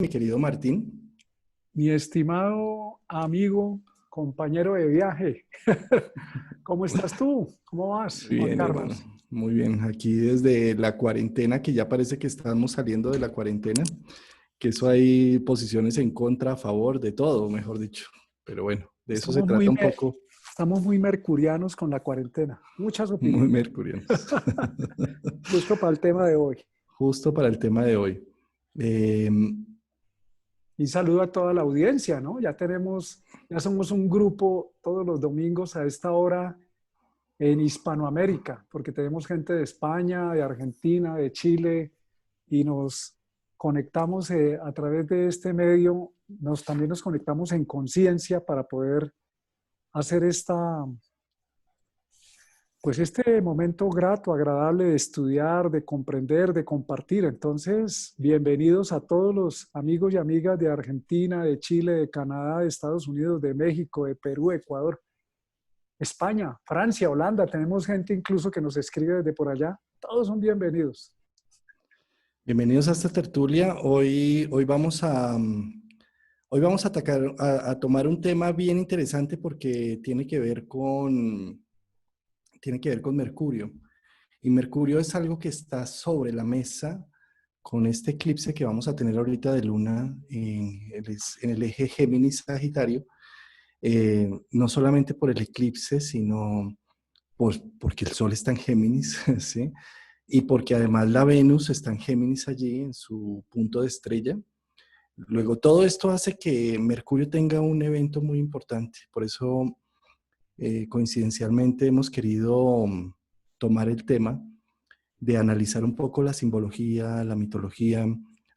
Mi querido Martín. Mi estimado amigo, compañero de viaje, ¿cómo estás tú? ¿Cómo vas, Muy Juan bien, hermano. Carlos? Muy bien. Aquí desde la cuarentena, que ya parece que estamos saliendo de la cuarentena, que eso hay posiciones en contra, a favor, de todo, mejor dicho. Pero bueno, de eso se Estamos trata muy, un poco, estamos muy mercurianos con la cuarentena. Muchas muy opiniones. mercurianos. Justo para el tema de hoy. Justo para el tema de hoy. Eh, Y saludo a toda la audiencia, ¿no? Ya somos un grupo todos los domingos a esta hora en Hispanoamérica, porque tenemos gente de España, de Argentina, de Chile, y nos conectamos a través de este medio, también nos conectamos en conciencia para poder hacer pues este momento grato, agradable de estudiar, de comprender, de compartir. Entonces, bienvenidos a todos los amigos y amigas de Argentina, de Chile, de Canadá, de Estados Unidos, de México, de Perú, Ecuador, España, Francia, Holanda. Tenemos gente incluso que nos escribe desde por allá. Todos son bienvenidos. Bienvenidos a esta tertulia. Hoy vamos a a tomar un tema bien interesante porque tiene que ver con Mercurio. Y Mercurio es algo que está sobre la mesa con este eclipse que vamos a tener ahorita de luna en el eje Géminis-Sagitario, no solamente por el eclipse, sino porque el Sol está en Géminis, ¿sí? Y porque además la Venus está en Géminis allí, en su punto de estrella. Luego, todo esto hace que Mercurio tenga un evento muy importante. Por eso, coincidencialmente, hemos querido tomar el tema de analizar un poco la simbología, la mitología,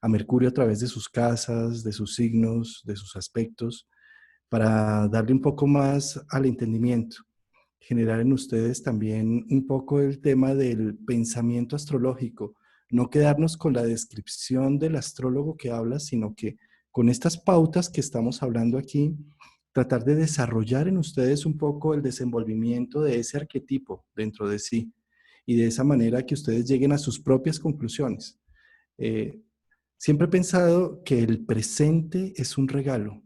a Mercurio a través de sus casas, de sus signos, de sus aspectos, para darle un poco más al entendimiento, generar en ustedes también un poco el tema del pensamiento astrológico, no quedarnos con la descripción del astrólogo que habla, sino que con estas pautas que estamos hablando aquí, tratar de desarrollar en ustedes un poco el desenvolvimiento de ese arquetipo dentro de sí y de esa manera que ustedes lleguen a sus propias conclusiones. Eh, Siempre he pensado que el presente es un regalo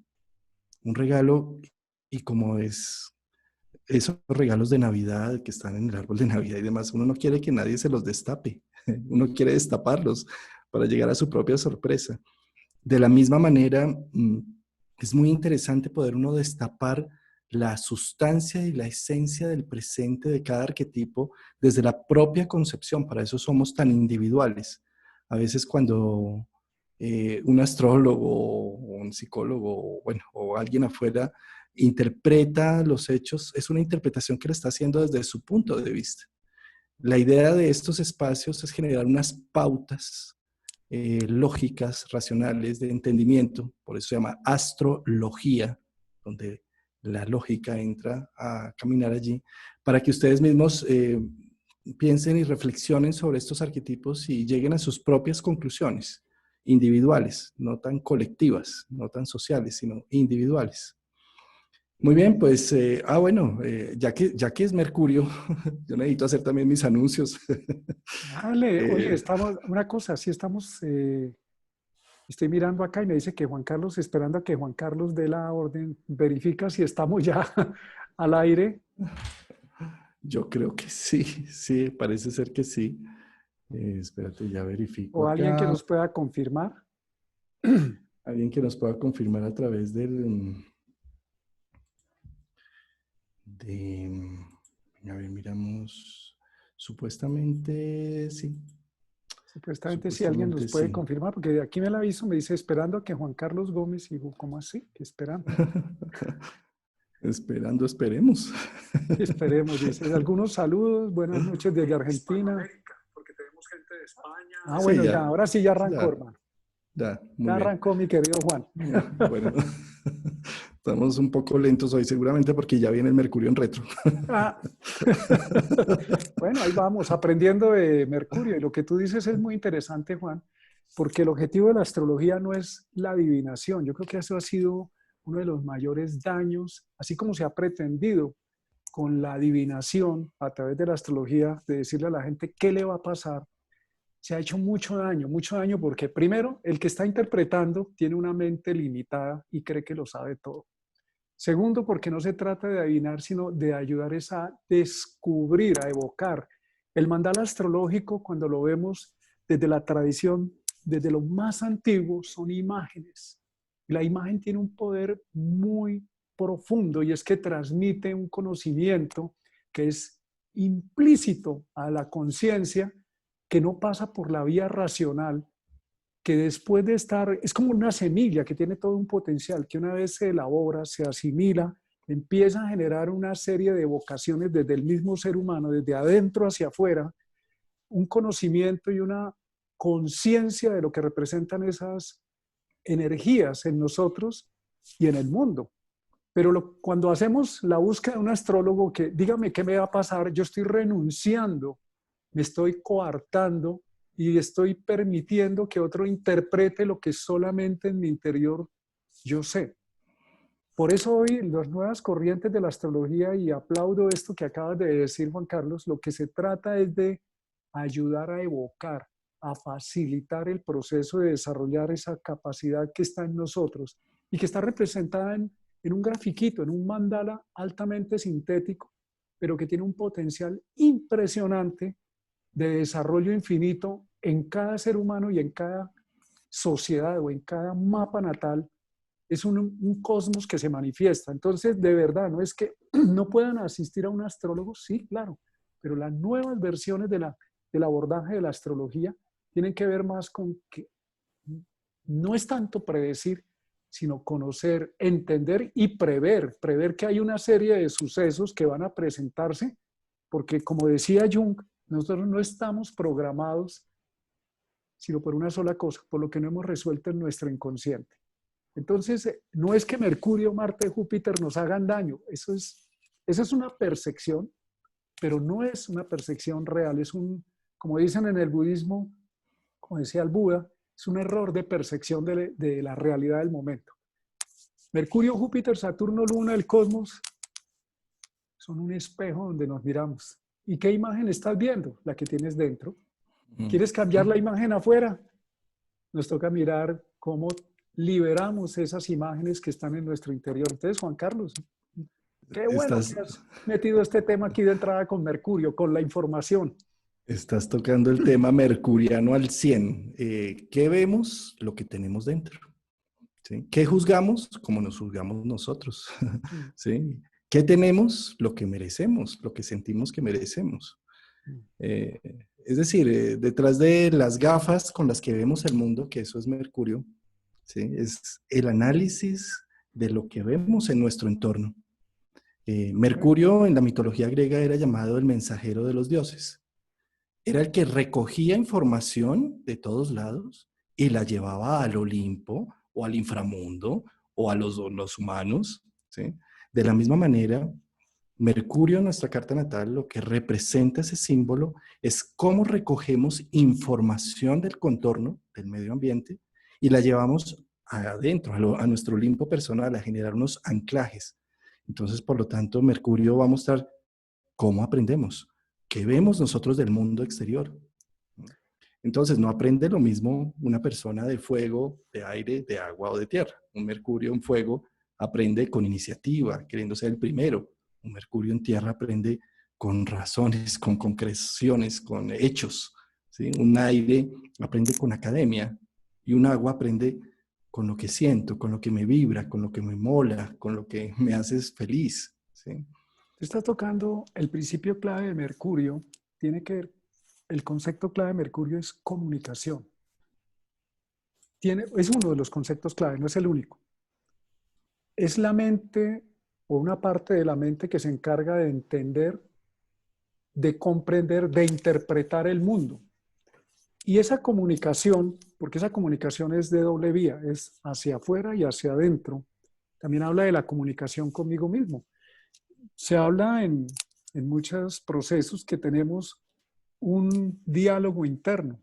y como es esos regalos de Navidad que están en el árbol de Navidad y demás, uno no quiere que nadie se los destape, uno quiere destaparlos para llegar a su propia sorpresa. De la misma manera, es muy interesante poder uno destapar la sustancia y la esencia del presente de cada arquetipo desde la propia concepción. Para eso somos tan individuales. A veces cuando un astrólogo o un psicólogo, bueno, o alguien afuera interpreta los hechos, es una interpretación que le está haciendo desde su punto de vista. La idea de estos espacios es generar unas pautas lógicas, racionales, de entendimiento, por eso se llama astrología, donde la lógica entra a caminar allí, para que ustedes mismos piensen y reflexionen sobre estos arquetipos y lleguen a sus propias conclusiones individuales, no tan colectivas, no tan sociales, sino individuales. Muy bien, pues, bueno, ya que es Mercurio, yo necesito hacer también mis anuncios. Dale, oye, Eh, una cosa, sí estamos, estoy mirando acá y me dice que Juan Carlos, esperando a que Juan Carlos dé la orden, verifica si estamos ya al aire. Yo creo que sí, sí, parece ser que sí. Espérate, ya verifico O alguien que acá. nos pueda confirmar. Alguien que nos pueda confirmar a través de, a ver, miramos. Supuestamente sí, Supuestamente si alguien nos supuestamente puede sí. confirmar, porque aquí me la aviso, me dice esperando a que Juan Carlos Gómez, y digo, ¿cómo así? ¿Qué esperando? Esperando, esperemos. Esperemos, dice. Algunos saludos, buenas noches desde Argentina. Porque tenemos gente de España. Ah, Sí, bueno, ya, ya, ahora sí ya arrancó, ya, hermano. ya, muy Ya bien. arrancó mi querido Juan. Bueno, estamos un poco lentos hoy, seguramente porque ya viene el Mercurio en retro. Ah. Bueno, ahí vamos, aprendiendo de Mercurio. Y lo que tú dices es muy interesante, Juan, porque el objetivo de la astrología no es la adivinación. Yo creo que eso ha sido uno de los mayores daños, así como se ha pretendido con la adivinación a través de la astrología, de decirle a la gente qué le va a pasar, se ha hecho mucho daño porque primero, el que está interpretando tiene una mente limitada y cree que lo sabe todo. Segundo, porque no se trata de adivinar, sino de ayudar es a descubrir, a evocar. El mandala astrológico, cuando lo vemos desde la tradición, desde lo más antiguo, son imágenes. Y la imagen tiene un poder muy profundo y es que transmite un conocimiento que es implícito a la conciencia, que no pasa por la vía racional, que después de estar, es como una semilla que tiene todo un potencial, que una vez se elabora, se asimila, empieza a generar una serie de vocaciones desde el mismo ser humano, desde adentro hacia afuera, un conocimiento y una conciencia de lo que representan esas energías en nosotros y en el mundo. Pero cuando hacemos la búsqueda de un astrólogo que dígame qué me va a pasar, yo estoy renunciando, me estoy coartando y estoy permitiendo que otro interprete lo que solamente en mi interior yo sé. Por eso hoy las nuevas corrientes de la astrología, y aplaudo esto que acabas de decir, Juan Carlos, lo que se trata es de ayudar a evocar, a facilitar el proceso de desarrollar esa capacidad que está en nosotros y que está representada en un grafiquito, en un mandala altamente sintético, pero que tiene un potencial impresionante de desarrollo infinito en cada ser humano y en cada sociedad o en cada mapa natal. Es un cosmos que se manifiesta. Entonces, de verdad, no es que no puedan asistir a un astrólogo, sí, claro, pero las nuevas versiones del abordaje de la astrología tienen que ver más con que no es tanto predecir, sino conocer, entender y prever que hay una serie de sucesos que van a presentarse, porque como decía Jung, nosotros no estamos programados sino por una sola cosa, por lo que no hemos resuelto en nuestro inconsciente. Entonces, no es que Mercurio, Marte, Júpiter nos hagan daño, esa es una percepción, pero no es una percepción real, como dicen en el budismo, como decía el Buda, es un error de percepción de la realidad del momento. Mercurio, Júpiter, Saturno, Luna, el cosmos, son un espejo donde nos miramos. ¿Y qué imagen estás viendo? La que tienes dentro. ¿Quieres cambiar la imagen afuera? Nos toca mirar cómo liberamos esas imágenes que están en nuestro interior. Entonces, Juan Carlos, qué bueno Estás, que has metido este tema aquí de entrada con Mercurio, con la información. estás tocando el tema mercuriano al 100. ¿Qué vemos? Lo que tenemos dentro. ¿Sí? ¿Qué juzgamos? Como nos juzgamos nosotros. ¿Sí? ¿Qué tenemos? Lo que merecemos, lo que sentimos que merecemos. Eh, es decir, detrás de las gafas con las que vemos el mundo, que eso es Mercurio, ¿sí? Es el análisis de lo que vemos en nuestro entorno. Mercurio en la mitología griega era llamado el mensajero de los dioses. Era el que recogía información de todos lados y la llevaba al Olimpo o al inframundo o a los humanos, ¿sí? De la misma manera, Mercurio en nuestra carta natal, lo que representa ese símbolo es cómo recogemos información del contorno, del medio ambiente, y la llevamos adentro, a nuestro Olimpo personal, a generar unos anclajes. Entonces, por lo tanto, Mercurio va a mostrar cómo aprendemos, qué vemos nosotros del mundo exterior. Entonces, no aprende lo mismo una persona de fuego, de aire, de agua o de tierra. Un Mercurio en fuego aprende con iniciativa, queriendo ser el primero. Un Mercurio en tierra aprende con razones, con concreciones, con hechos, ¿sí? Un aire aprende con academia y un agua aprende con lo que siento, con lo que me vibra, con lo que me mola, con lo que me hace feliz, ¿sí? Estás tocando el principio clave de Mercurio, tiene que ver, el concepto clave de Mercurio es comunicación. Es uno de los conceptos clave, no es el único. Es la mente o una parte de la mente que se encarga de entender, de comprender, de interpretar el mundo. Y esa comunicación, porque esa comunicación es de doble vía, es hacia afuera y hacia adentro, también habla de la comunicación conmigo mismo. Se habla en muchos procesos que tenemos un diálogo interno.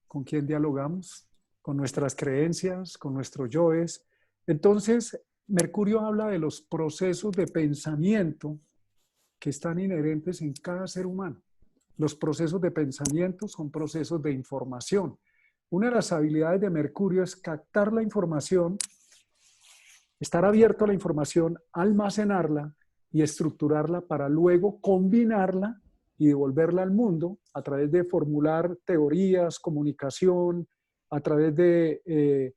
¿Con quién dialogamos? Con nuestras creencias, con nuestros yoes. Entonces, Mercurio habla de los procesos de pensamiento que están inherentes en cada ser humano. Los procesos de pensamiento son procesos de información. Una de las habilidades de Mercurio es captar la información, estar abierto a la información, almacenarla y estructurarla para luego combinarla y devolverla al mundo a través de formular teorías, comunicación, a través de...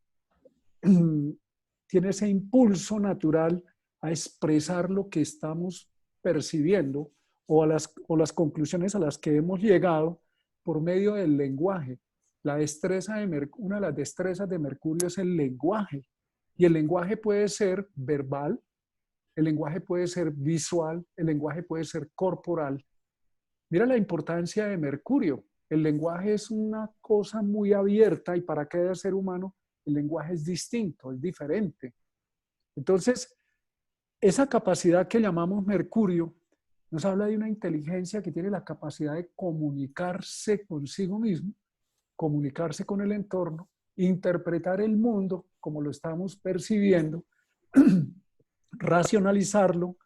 tiene ese impulso natural a expresar lo que estamos percibiendo o las conclusiones a las que hemos llegado por medio del lenguaje. Una de las destrezas de Mercurio es el lenguaje. Y el lenguaje puede ser verbal, el lenguaje puede ser visual, el lenguaje puede ser corporal. Mira la importancia de Mercurio. El lenguaje es una cosa muy abierta y para cada ser humano el lenguaje es distinto, es diferente. Entonces, esa capacidad que llamamos Mercurio nos habla de una inteligencia que tiene la capacidad de comunicarse consigo mismo, comunicarse con el entorno, interpretar el mundo como lo estamos percibiendo, racionalizarlo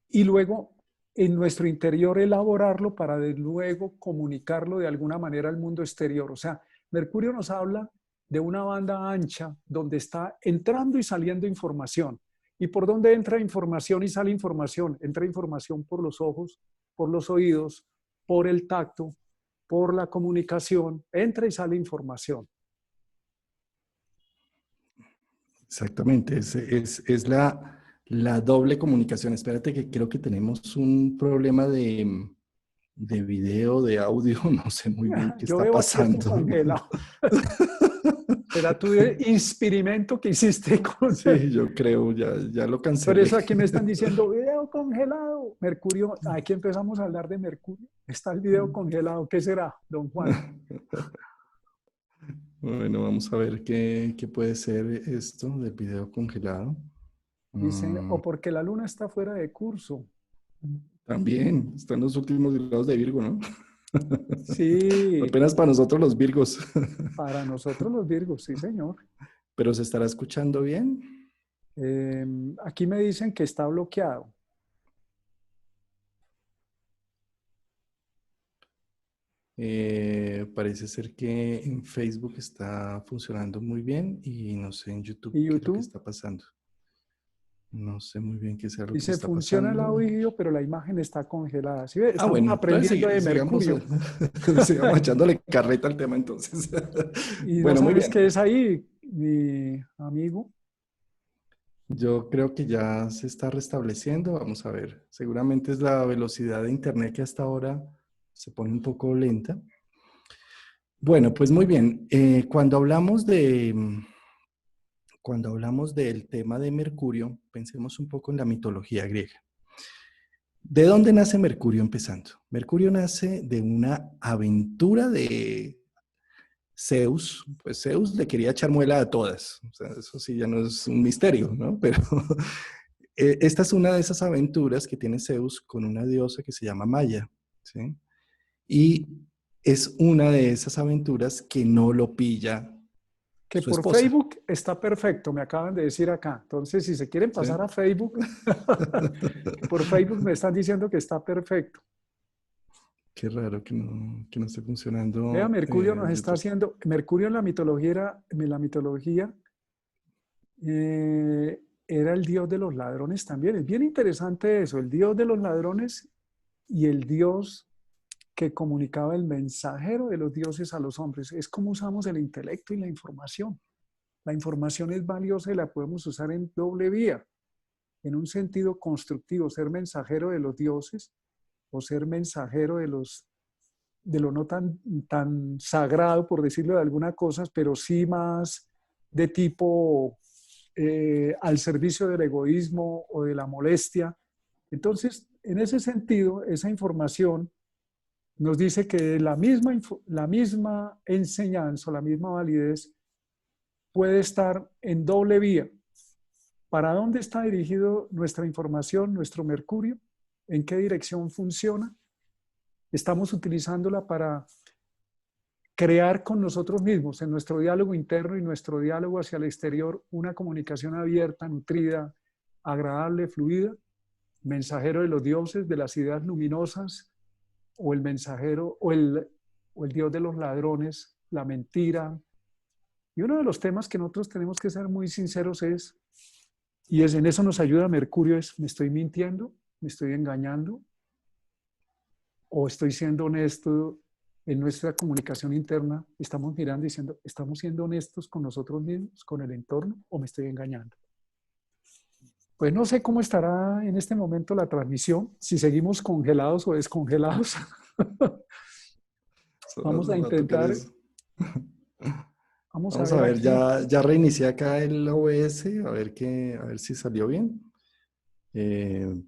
y luego en nuestro interior elaborarlo para de luego comunicarlo de alguna manera al mundo exterior. O sea, Mercurio nos habla de una banda ancha donde está entrando y saliendo información. ¿Y por dónde entra información y sale información? Entra información por los ojos, por los oídos, por el tacto, por la comunicación. Entra y sale información. Exactamente, es la doble comunicación. Espérate que creo que tenemos un problema de video, de audio, no sé muy bien qué Yo está veo aquí esto pasando. congelado. Será tu experimento que hiciste con... Sí, yo creo, ya lo Por cancelé. eso aquí me están diciendo video congelado. Mercurio, aquí empezamos a hablar de Mercurio. Está el video congelado. ¿Qué será, don Juan? Bueno, vamos a ver qué puede ser esto del video congelado. Dicen, o porque la luna está fuera de curso. También, están los últimos grados de Virgo, ¿no? Sí, Apenas para nosotros los Virgos. para nosotros los Virgos, sí, señor. ¿Pero se estará escuchando bien? Aquí me dicen que está bloqueado. Parece ser que en Facebook está funcionando muy bien y no sé en YouTube ¿Y qué es lo que YouTube? está pasando. No sé muy bien qué sea lo que Dice, está funciona el pasando. audio, pero la imagen está congelada. ¿Sí ve? Ah, Estamos bueno, entonces aprendiendo de sigamos, Mercurio. sigamos echándole carreta al tema entonces. ¿Y no Bueno, muy sabes qué bien. es ahí, mi amigo? Yo creo que ya se está restableciendo. Vamos a ver. Seguramente es la velocidad de internet que hasta ahora se pone un poco lenta. Bueno, pues muy bien. Cuando hablamos del tema de Mercurio, pensemos un poco en la mitología griega. ¿De dónde nace Mercurio empezando? Mercurio nace de una aventura de Zeus. Pues Zeus le quería echar muela a todas. O sea, eso sí ya no es un misterio, ¿no? Pero esta es una de esas aventuras que tiene Zeus con una diosa que se llama Maya, ¿sí? Y es una de esas aventuras que no lo pilla Que su por esposa, Facebook está perfecto, me acaban de decir acá. Entonces, si se quieren ¿sí? pasar a Facebook, que por Facebook me están diciendo que está perfecto. Qué raro que no esté Vea, funcionando Mercurio nos está YouTube. haciendo, Mercurio en la mitología era el dios de los ladrones también. Es bien interesante eso, el dios de los ladrones y el dios que comunicaba el mensajero de los dioses a los hombres. Es como usamos el intelecto y la información. La información es valiosa y la podemos usar en doble vía, en un sentido constructivo, ser mensajero de los dioses o ser mensajero de lo no tan sagrado, por decirlo de algunas cosas, pero sí más de tipo al servicio del egoísmo o de la molestia. Entonces, en ese sentido, esa información nos dice que la misma enseñanza, la misma validez puede estar en doble vía. ¿Para dónde está dirigido nuestra información, nuestro Mercurio? ¿En qué dirección funciona? Estamos utilizándola para crear con nosotros mismos, en nuestro diálogo interno y nuestro diálogo hacia el exterior, una comunicación abierta, nutrida, agradable, fluida, mensajero de los dioses, de las ideas luminosas, o el mensajero, o el Dios de los ladrones, la mentira. Y uno de los temas que nosotros tenemos que ser muy sinceros es, y es, en eso nos ayuda Mercurio, es, ¿me estoy mintiendo? ¿Me estoy engañando? ¿O estoy siendo honesto en nuestra comunicación interna? Estamos mirando y diciendo, ¿estamos siendo honestos con nosotros mismos, con el entorno, o me estoy engañando? Pues no sé cómo estará en este momento la transmisión, si seguimos congelados o descongelados. Solo Vamos a nos va a tocar intentar, eso. vamos a Vamos a ver ver, aquí. ya reinicié acá el OBS, a ver si salió bien. Eh,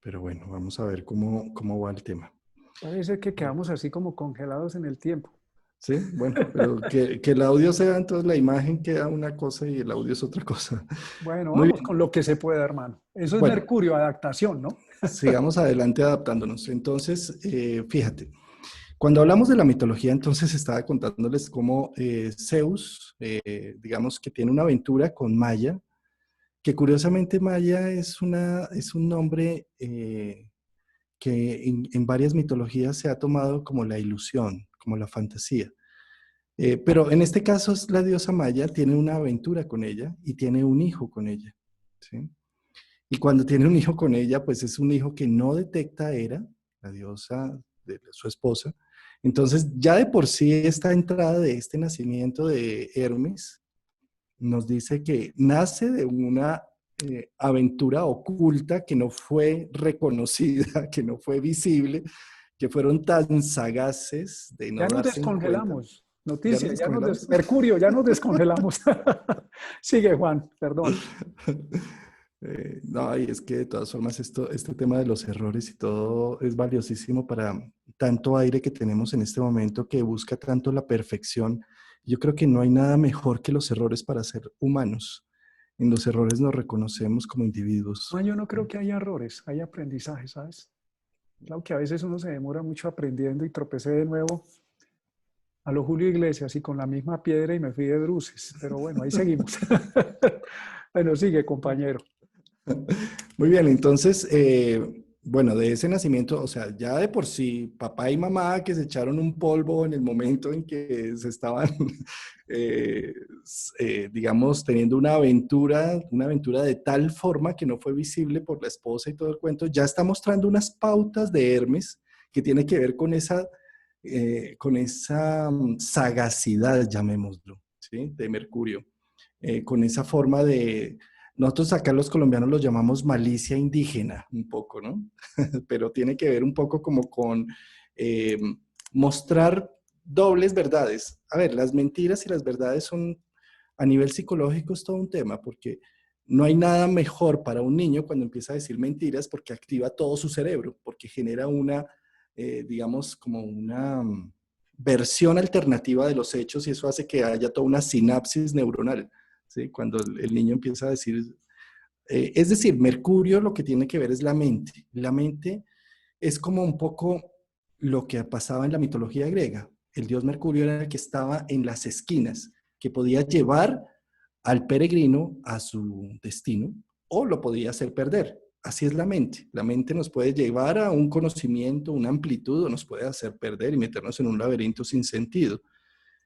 pero bueno, vamos a ver cómo va el tema. Parece que quedamos así como congelados en el tiempo. Sí, bueno, pero que el audio sea, entonces la imagen queda una cosa y el audio es otra cosa. Bueno, Muy vamos bien, con lo que se pueda, hermano. Eso es bueno, Mercurio, adaptación, ¿no? sigamos adelante adaptándonos. Entonces, fíjate, cuando hablamos de la mitología, entonces estaba contándoles cómo Zeus, digamos que tiene una aventura con Maya, que curiosamente Maya es un nombre que en varias mitologías se ha tomado como la ilusión, como la fantasía. Pero en este caso es la diosa Maya, tiene una aventura con ella y tiene un hijo con ella, ¿sí? Y cuando tiene un hijo con ella, pues es un hijo que no detecta Hera, la diosa de su esposa. Entonces, ya de por sí esta entrada de este nacimiento de Hermes nos dice que nace de una aventura oculta que no fue reconocida, que no fue visible, que fueron tan sagaces de Ya no nos darse en cuenta. descongelamos. ¿Ya nos Noticia, descongelamos? Mercurio, ya nos descongelamos. Sigue, Juan, perdón. No, y es que de todas formas este tema de los errores y todo es valiosísimo para tanto aire que tenemos en este momento que busca tanto la perfección. Yo creo que no hay nada mejor que los errores para ser humanos. En los errores nos reconocemos como individuos. No, yo no creo ¿Sí? que haya errores, hay aprendizaje, ¿sabes? Claro que a veces uno se demora mucho aprendiendo y tropecé de nuevo a lo Julio Iglesias y con la misma piedra y me fui de bruces. Pero bueno, ahí seguimos. Bueno, sigue, compañero. Muy bien, entonces, bueno, de ese nacimiento, o sea, ya de por sí, papá y mamá que se echaron un polvo en el momento en que se estaban, eh, digamos, teniendo una aventura de tal forma que no fue visible por la esposa y todo el cuento, ya está mostrando unas pautas de Hermes que tiene que ver con esa sagacidad, llamémoslo, ¿sí? De Mercurio, con esa forma de nosotros acá los colombianos lo llamamos malicia indígena, un poco, ¿no? Pero tiene que ver un poco como con eh, mostrar dobles verdades. A ver, las mentiras y las verdades son, a nivel psicológico, es todo un tema, porque no hay nada mejor para un niño cuando empieza a decir mentiras porque activa todo su cerebro, porque genera una, digamos, como una versión alternativa de los hechos y eso hace que haya toda una sinapsis neuronal. ¿Sí? Cuando el niño empieza a decir, es decir, Mercurio lo que tiene que ver es la mente. La mente es como un poco lo que pasaba en la mitología griega. El dios Mercurio era el que estaba en las esquinas, que podía llevar al peregrino a su destino o lo podía hacer perder. Así es la mente. La mente nos puede llevar a un conocimiento, una amplitud, o nos puede hacer perder y meternos en un laberinto sin sentido.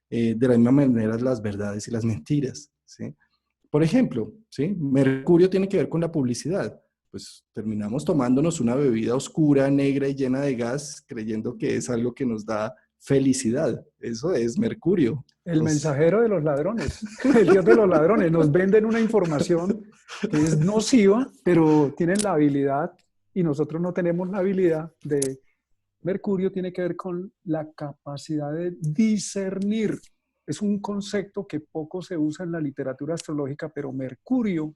De la misma manera las verdades y las mentiras, ¿sí? Por ejemplo, ¿sí? Mercurio tiene que ver con la publicidad. Pues terminamos tomándonos una bebida oscura, negra y llena de gas, creyendo que es algo que nos da felicidad. Eso es Mercurio. El mensajero de los ladrones, el Dios de los ladrones. Nos venden una información que es nociva, pero tienen la habilidad y nosotros no tenemos la habilidad de... Mercurio tiene que ver con la capacidad de discernir. Es un concepto que poco se usa en la literatura astrológica, pero Mercurio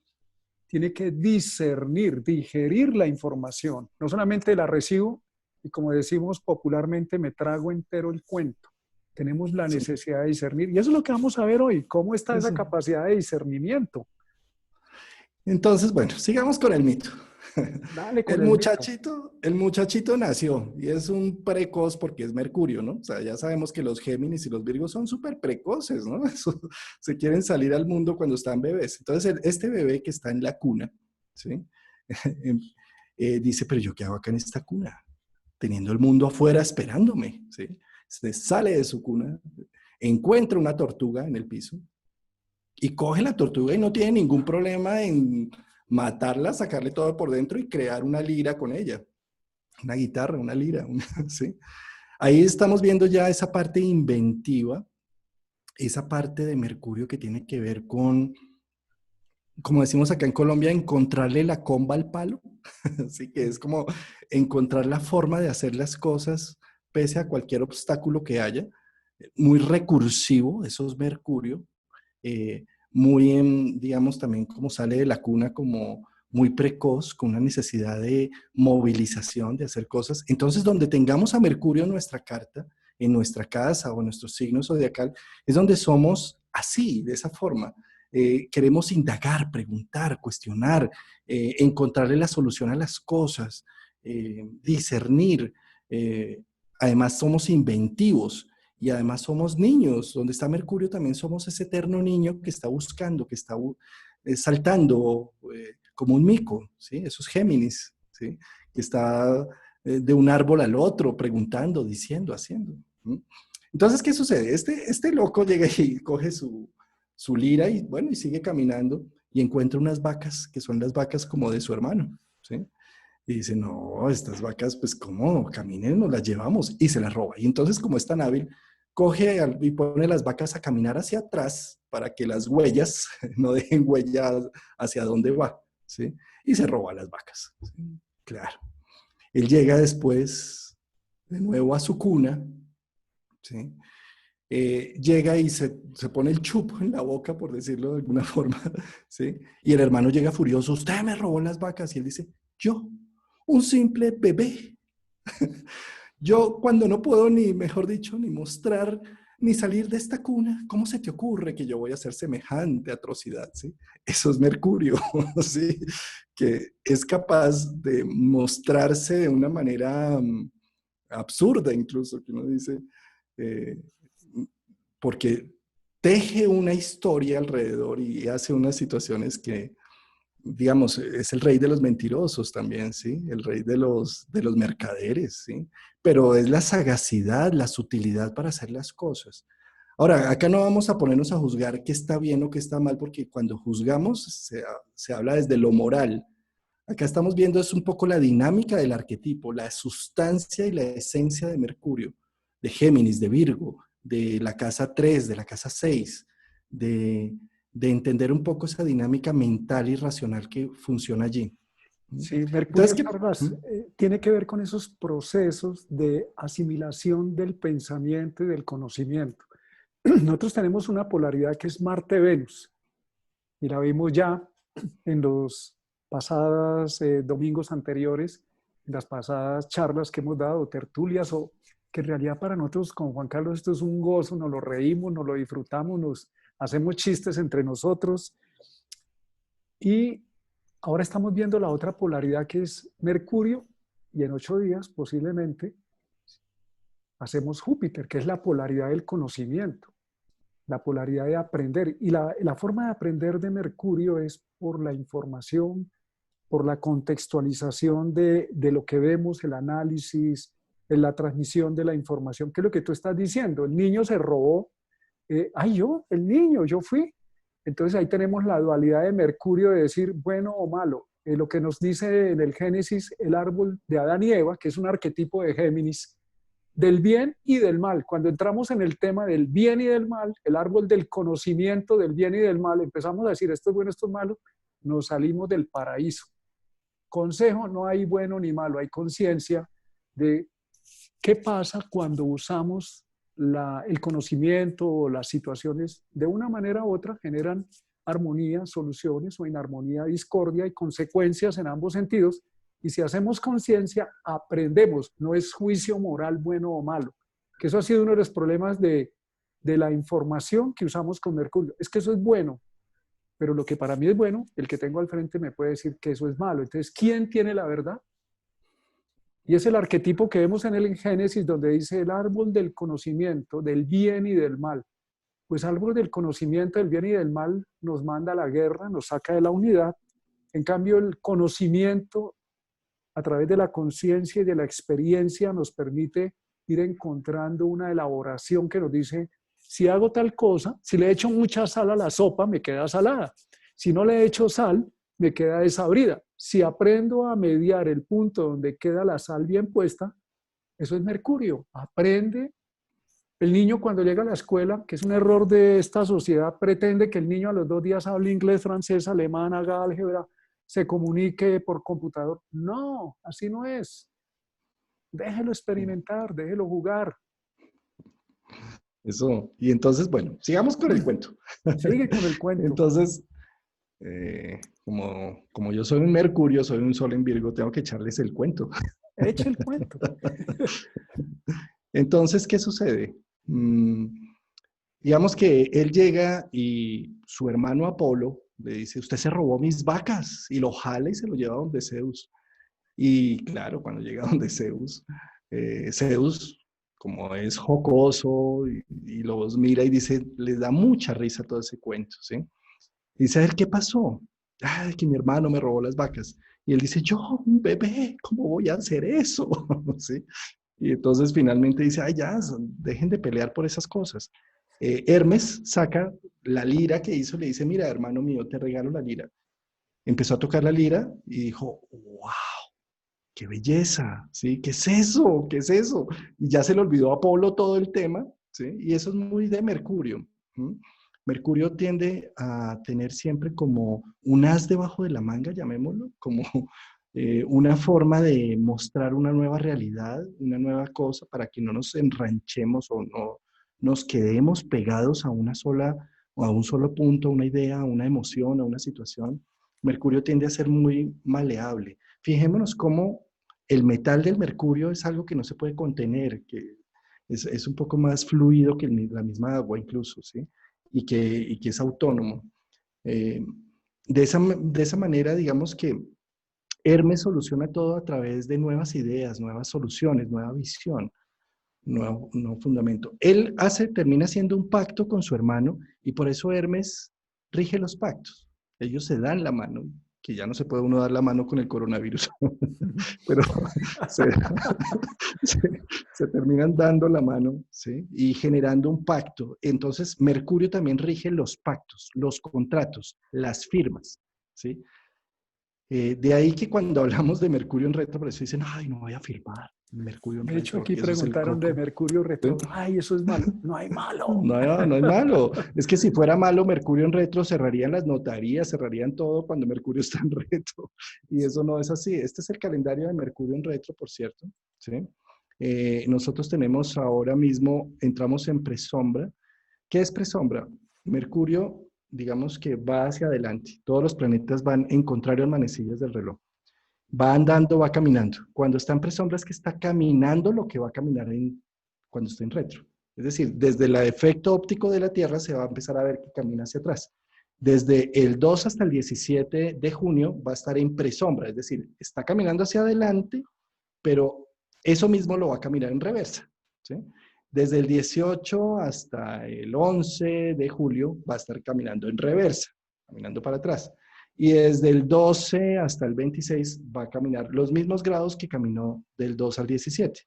tiene que discernir, digerir la información. No solamente la recibo y como decimos popularmente, me trago entero el cuento. Tenemos la Sí, necesidad de discernir. Y eso es lo que vamos a ver hoy, cómo está esa eso. capacidad de discernimiento. Entonces, bueno, sigamos con el mito. Dale con el mito. El muchachito nació y es un precoz porque es Mercurio, ¿no? O sea, ya sabemos que los Géminis y los Virgos son súper precoces, ¿no? Eso, se quieren salir al mundo cuando están bebés. Entonces, este bebé que está en la cuna, ¿sí? Dice, pero yo qué hago acá en esta cuna. teniendo el mundo afuera esperándome, ¿sí? Se sale de su cuna, encuentra una tortuga en el piso y coge la tortuga y no tiene ningún problema en matarla, sacarle todo por dentro y crear una lira con ella. Una guitarra, una lira, ¿sí? Ahí estamos viendo ya esa parte inventiva, esa parte de Mercurio que tiene que ver con, como decimos acá en Colombia, encontrarle la comba al palo, así que es como encontrar la forma de hacer las cosas pese a cualquier obstáculo que haya. Muy recursivo, eso es Mercurio, muy, digamos, también como sale de la cuna como muy precoz, con una necesidad de movilización, de hacer cosas. Entonces, donde tengamos a Mercurio en nuestra carta, en nuestra casa o en nuestro signo zodiacal, es donde somos así, de esa forma. Queremos indagar, preguntar, cuestionar, encontrarle la solución a las cosas, discernir. Además, somos inventivos. Y además somos niños, donde está Mercurio también somos ese eterno niño que está buscando, que está saltando como un mico, ¿sí? Esos Géminis, ¿sí? Que está de un árbol al otro, preguntando, diciendo, haciendo. ¿Sí? Entonces, ¿qué sucede? Este loco llega y coge su lira y, bueno, y sigue caminando y encuentra unas vacas, que son las vacas como de su hermano, ¿sí? Y dice, no, estas vacas, pues, ¿cómo? Caminen, nos las llevamos. Y se las roba. Y entonces, como es tan hábil, coge y pone las vacas a caminar hacia atrás para que las huellas no dejen huellas hacia dónde va, ¿sí? Y se roba las vacas. ¿Sí? Claro. Él llega después de nuevo a su cuna, ¿sí? Llega y se pone el chupo en la boca, por decirlo de alguna forma, ¿sí? Y el hermano llega furioso, usted me robó las vacas. Y él dice, yo, un simple bebé. Yo cuando no puedo ni, mejor dicho, ni mostrar, ni salir de esta cuna, ¿cómo se te ocurre que yo voy a hacer semejante atrocidad? ¿Sí? Eso es Mercurio, ¿sí? Que es capaz de mostrarse de una manera absurda incluso, que uno dice, eh, porque teje una historia alrededor y hace unas situaciones que, digamos, es el rey de los mentirosos también, ¿sí? El rey de los mercaderes, ¿sí? Pero es la sagacidad, la sutilidad para hacer las cosas. Ahora, acá no vamos a ponernos a juzgar qué está bien o qué está mal, porque cuando juzgamos se habla desde lo moral. Acá estamos viendo es un poco la dinámica del arquetipo, la sustancia y la esencia de Mercurio, de Géminis, de Virgo, de la casa 3, de la casa 6, de entender un poco esa dinámica mental y racional que funciona allí. Sí, Mercurio, Entonces, ¿qué? Carlos, tiene que ver con esos procesos de asimilación del pensamiento y del conocimiento. Nosotros tenemos una polaridad que es Marte-Venus y la vimos ya en los pasados domingos anteriores, en las pasadas charlas que hemos dado, tertulias, o que en realidad para nosotros con Juan Carlos esto es un gozo, nos lo reímos, nos lo disfrutamos, nos hacemos chistes entre nosotros. Y ahora estamos viendo la otra polaridad que es Mercurio y en 8 días posiblemente hacemos Júpiter, que es la polaridad del conocimiento, la polaridad de aprender. Y la forma de aprender de Mercurio es por la información, por la contextualización de lo que vemos, el análisis, en la transmisión de la información, que es lo que tú estás diciendo. El niño se robó, el niño, yo fui. Entonces ahí tenemos la dualidad de Mercurio de decir bueno o malo. Lo que nos dice en el Génesis el árbol de Adán y Eva, que es un arquetipo de Géminis, del bien y del mal. Cuando entramos en el tema del bien y del mal, el árbol del conocimiento del bien y del mal, empezamos a decir esto es bueno, esto es malo, nos salimos del paraíso. Consejo, no hay bueno ni malo, hay conciencia de qué pasa cuando usamos el conocimiento o las situaciones de una manera u otra generan armonía, soluciones o inarmonía, discordia y consecuencias en ambos sentidos. Y si hacemos conciencia, aprendemos, no es juicio moral bueno o malo, que eso ha sido uno de los problemas de la información que usamos con Mercurio. Es que eso es bueno, pero lo que para mí es bueno, el que tengo al frente me puede decir que eso es malo. Entonces, ¿quién tiene la verdad? Y es el arquetipo que vemos en el Génesis, donde dice el árbol del conocimiento, del bien y del mal. Pues árbol del conocimiento del bien y del mal nos manda a la guerra, nos saca de la unidad. En cambio, el conocimiento a través de la conciencia y de la experiencia nos permite ir encontrando una elaboración que nos dice, si hago tal cosa, si le echo mucha sal a la sopa, me queda salada. Si no le echo sal, me queda desabrida. Si aprendo a mediar el punto donde queda la sal bien puesta, eso es Mercurio. Aprende. El niño cuando llega a la escuela, que es un error de esta sociedad, pretende que el niño a los 2 días hable inglés, francés, alemán, haga álgebra, se comunique por computador. No, así no es. Déjelo experimentar, déjelo jugar. Eso. Y entonces, bueno, sigamos con el cuento. Sigue con el cuento. Entonces, como yo soy un Mercurio, soy un Sol en Virgo, tengo que echarles el cuento. Eche el cuento. Entonces, ¿qué sucede? Digamos que él llega y su hermano Apolo le dice, usted se robó mis vacas, y lo jala y se lo lleva a donde Zeus. Y claro, cuando llega a donde Zeus, Zeus, como es jocoso y los mira y dice, les da mucha risa todo ese cuento, ¿sí? Dice, a ver, ¿qué pasó? Ay, que mi hermano me robó las vacas. Y él dice, yo, un bebé, ¿cómo voy a hacer eso? ¿Sí? Y entonces finalmente dice, ay, ya, dejen de pelear por esas cosas. Hermes saca la lira que hizo, le dice, mira, hermano mío, te regalo la lira. Empezó a tocar la lira y dijo, wow, qué belleza, ¿sí? ¿Qué es eso? ¿Qué es eso? Y ya se le olvidó a Apolo todo el tema, ¿sí? Y eso es muy de Mercurio. ¿Sí? Mercurio tiende a tener siempre como un as debajo de la manga, llamémoslo, como una forma de mostrar una nueva realidad, una nueva cosa, para que no nos enranchemos o no nos quedemos pegados a una sola o a un solo punto, a una idea, a una emoción, a una situación. Mercurio tiende a ser muy maleable. Fijémonos cómo el metal del mercurio es algo que no se puede contener, que es un poco más fluido que la misma agua incluso, ¿sí? Y que es autónomo. Eh, de esa manera, digamos que Hermes soluciona todo a través de nuevas ideas, nuevas soluciones, nueva visión, nuevo fundamento. Él termina haciendo un pacto con su hermano y por eso Hermes rige los pactos. Ellos se dan la mano, que ya no se puede uno dar la mano con el coronavirus, pero se, se, se terminan dando la mano, ¿sí? Y generando un pacto. Entonces, Mercurio también rige los pactos, los contratos, las firmas, ¿sí? De ahí que cuando hablamos de Mercurio en retro, por eso dicen, ay, no voy a firmar Mercurio en De hecho, retro, aquí porque eso es el preguntaron de coco. Mercurio ¿Sí? retrógrado. Ay, eso es malo. No hay malo. No, no es malo. Es que si fuera malo Mercurio en retro, cerrarían las notarías, cerrarían todo cuando Mercurio está en retro. Y eso no es así. Este es el calendario de Mercurio en retro, por cierto. ¿Sí? Nosotros tenemos ahora mismo, entramos en presombra. ¿Qué es presombra? Mercurio, digamos que va hacia adelante. Todos los planetas van en contrario a manecillas del reloj. Va andando, va caminando. Cuando está en presombra es que está caminando lo que va a caminar cuando está en retro. Es decir, desde el efecto óptico de la Tierra se va a empezar a ver que camina hacia atrás. Desde el 2 hasta el 17 de junio va a estar en presombra, es decir, está caminando hacia adelante, pero eso mismo lo va a caminar en reversa. ¿Sí? Desde el 18 hasta el 11 de julio va a estar caminando en reversa, caminando para atrás. Y desde el 12 hasta el 26 va a caminar los mismos grados que caminó del 2 al 17.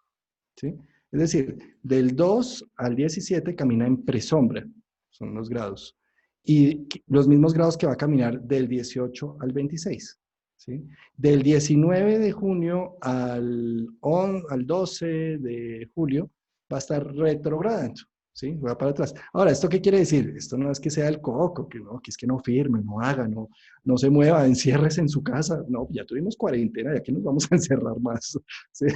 ¿Sí? Es decir, del 2 al 17 camina en presombra, son los grados. Y los mismos grados que va a caminar del 18 al 26. ¿Sí? Del 19 de junio al 12 de julio va a estar retrogradando. ¿Sí? Va para atrás. Ahora, ¿esto qué quiere decir? Esto no es que sea el coco, que es que no firme, no haga, no se mueva, enciérrese en su casa. No, ya tuvimos cuarentena, ya que nos vamos a encerrar más. ¿Sí?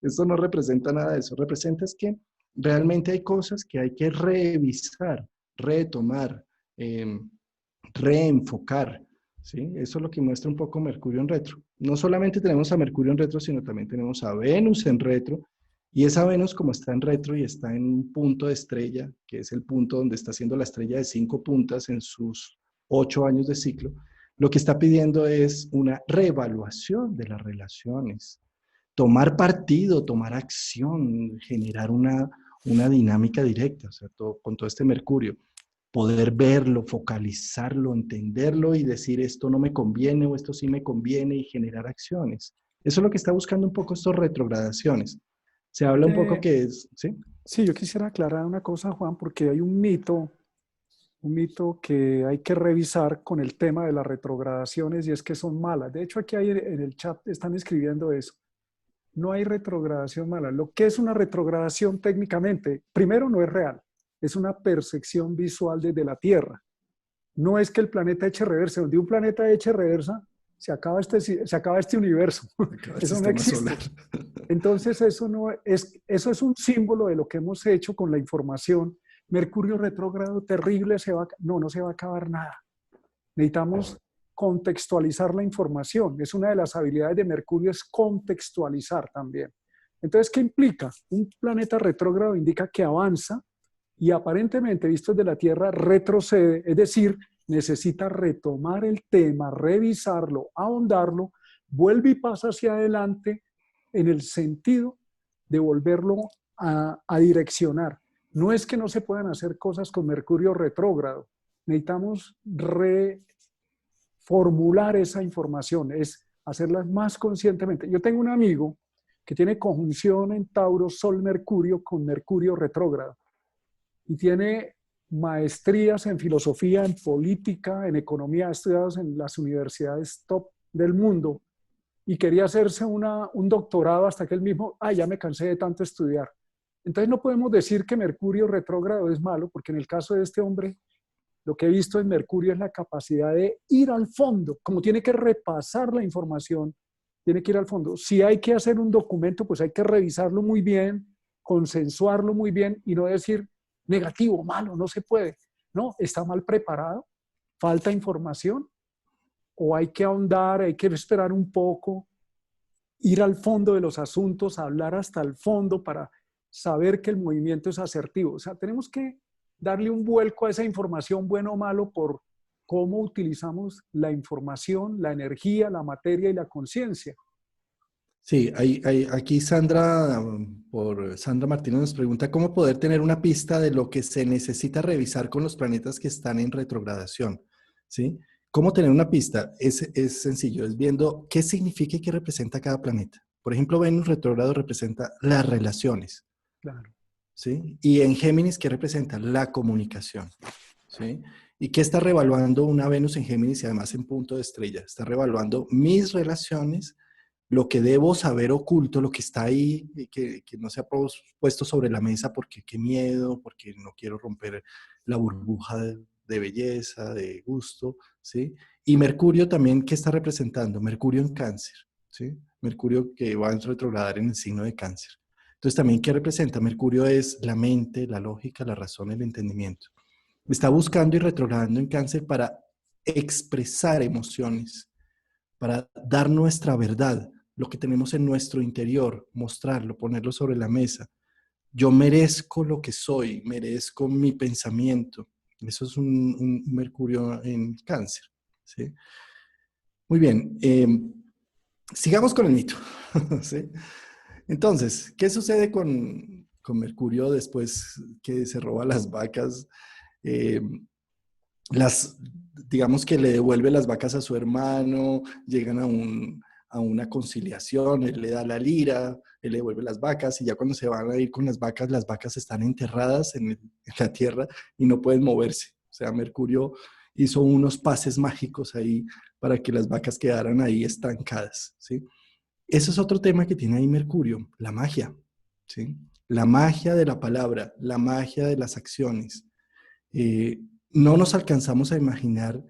Esto no representa nada de eso. Representa es que realmente hay cosas que hay que revisar, retomar, reenfocar. ¿Sí? Eso es lo que muestra un poco Mercurio en retro. No solamente tenemos a Mercurio en retro, sino también tenemos a Venus en retro. Y esa Venus, como está en retro y está en un punto de estrella, que es el punto donde está haciendo la estrella de 5 puntas en sus 8 años de ciclo, lo que está pidiendo es una reevaluación de las relaciones, tomar partido, tomar acción, generar una dinámica directa, o sea, con todo este Mercurio, poder verlo, focalizarlo, entenderlo y decir esto no me conviene o esto sí me conviene y generar acciones. Eso es lo que está buscando un poco estos retrogradaciones. Se habla un poco Eh, que es, ¿sí? sí, yo quisiera aclarar una cosa, Juan, porque hay un mito que hay que revisar con el tema de las retrogradaciones y es que son malas. De hecho, aquí hay, en el chat están escribiendo eso. No hay retrogradación mala. Lo que es una retrogradación técnicamente, primero no es real, es una percepción visual desde la Tierra. No es que el planeta eche reversa, donde un planeta eche reversa, se acaba este universo. Acaba el Eso no sistema existe. solar. Entonces, eso es un símbolo de lo que hemos hecho con la información. Mercurio retrógrado terrible, no se va a acabar nada. Necesitamos contextualizar la información. Es una de las habilidades de Mercurio, es contextualizar también. Entonces, ¿qué implica? Un planeta retrógrado indica que avanza y aparentemente, visto desde la Tierra, retrocede, es decir, necesita retomar el tema, revisarlo, ahondarlo, vuelve y pasa hacia adelante en el sentido de volverlo a direccionar. No es que no se puedan hacer cosas con Mercurio retrógrado, necesitamos reformular esa información, es hacerla más conscientemente. Yo tengo un amigo que tiene conjunción en Tauro, Sol-Mercurio con Mercurio retrógrado y tiene maestrías en filosofía, en política, en economía, estudiados en las universidades top del mundo y quería hacerse un doctorado hasta que él mismo, ya me cansé de tanto estudiar. Entonces no podemos decir que Mercurio retrógrado es malo, porque en el caso de este hombre, lo que he visto en Mercurio es la capacidad de ir al fondo, como tiene que repasar la información, tiene que ir al fondo. Si hay que hacer un documento, pues hay que revisarlo muy bien, consensuarlo muy bien y no decir negativo, malo, no se puede. No, está mal preparado, falta información o hay que ahondar, hay que esperar un poco, ir al fondo de los asuntos, hablar hasta el fondo para saber que el movimiento es asertivo. O sea, tenemos que darle un vuelco a esa información, bueno o malo, por cómo utilizamos la información, la energía, la materia y la conciencia. Sí, aquí Sandra, por Sandra Martínez nos pregunta cómo poder tener una pista de lo que se necesita revisar con los planetas que están en retrogradación, ¿sí? ¿Cómo tener una pista? Es sencillo, es viendo qué significa y qué representa cada planeta. Por ejemplo, Venus retrógrado representa las relaciones, Claro. ¿sí? Y en Géminis, ¿qué representa? La comunicación, ¿sí? ¿Y qué está revaluando una Venus en Géminis y además en punto de estrella? Está revaluando mis relaciones, lo que debo saber oculto, lo que está ahí, que no se ha puesto sobre la mesa porque qué miedo, porque no quiero romper la burbuja de belleza, de gusto, ¿sí? Y Mercurio también, ¿qué está representando? Mercurio en Cáncer, ¿sí? Mercurio que va a retrogradar en el signo de Cáncer. Entonces, también, ¿qué representa? Mercurio es la mente, la lógica, la razón, el entendimiento. Está buscando y retrogradando en Cáncer para expresar emociones, para dar nuestra verdad, lo que tenemos en nuestro interior, mostrarlo, ponerlo sobre la mesa. Yo merezco lo que soy, merezco mi pensamiento. Eso es un Mercurio en Cáncer, ¿sí? Muy bien, sigamos con el mito, ¿sí? Entonces, ¿qué sucede con Mercurio después que se roba las vacas? Eh, las, digamos que le devuelve las vacas a su hermano, llegan a una conciliación, él le da la lira, él le devuelve las vacas y ya cuando se van a ir con las vacas están enterradas en la tierra y no pueden moverse. O sea, Mercurio hizo unos pases mágicos ahí para que las vacas quedaran ahí estancadas, ¿sí? Eso es otro tema que tiene ahí Mercurio, la magia, ¿sí? La magia de la palabra, la magia de las acciones. Eh, no nos alcanzamos a imaginar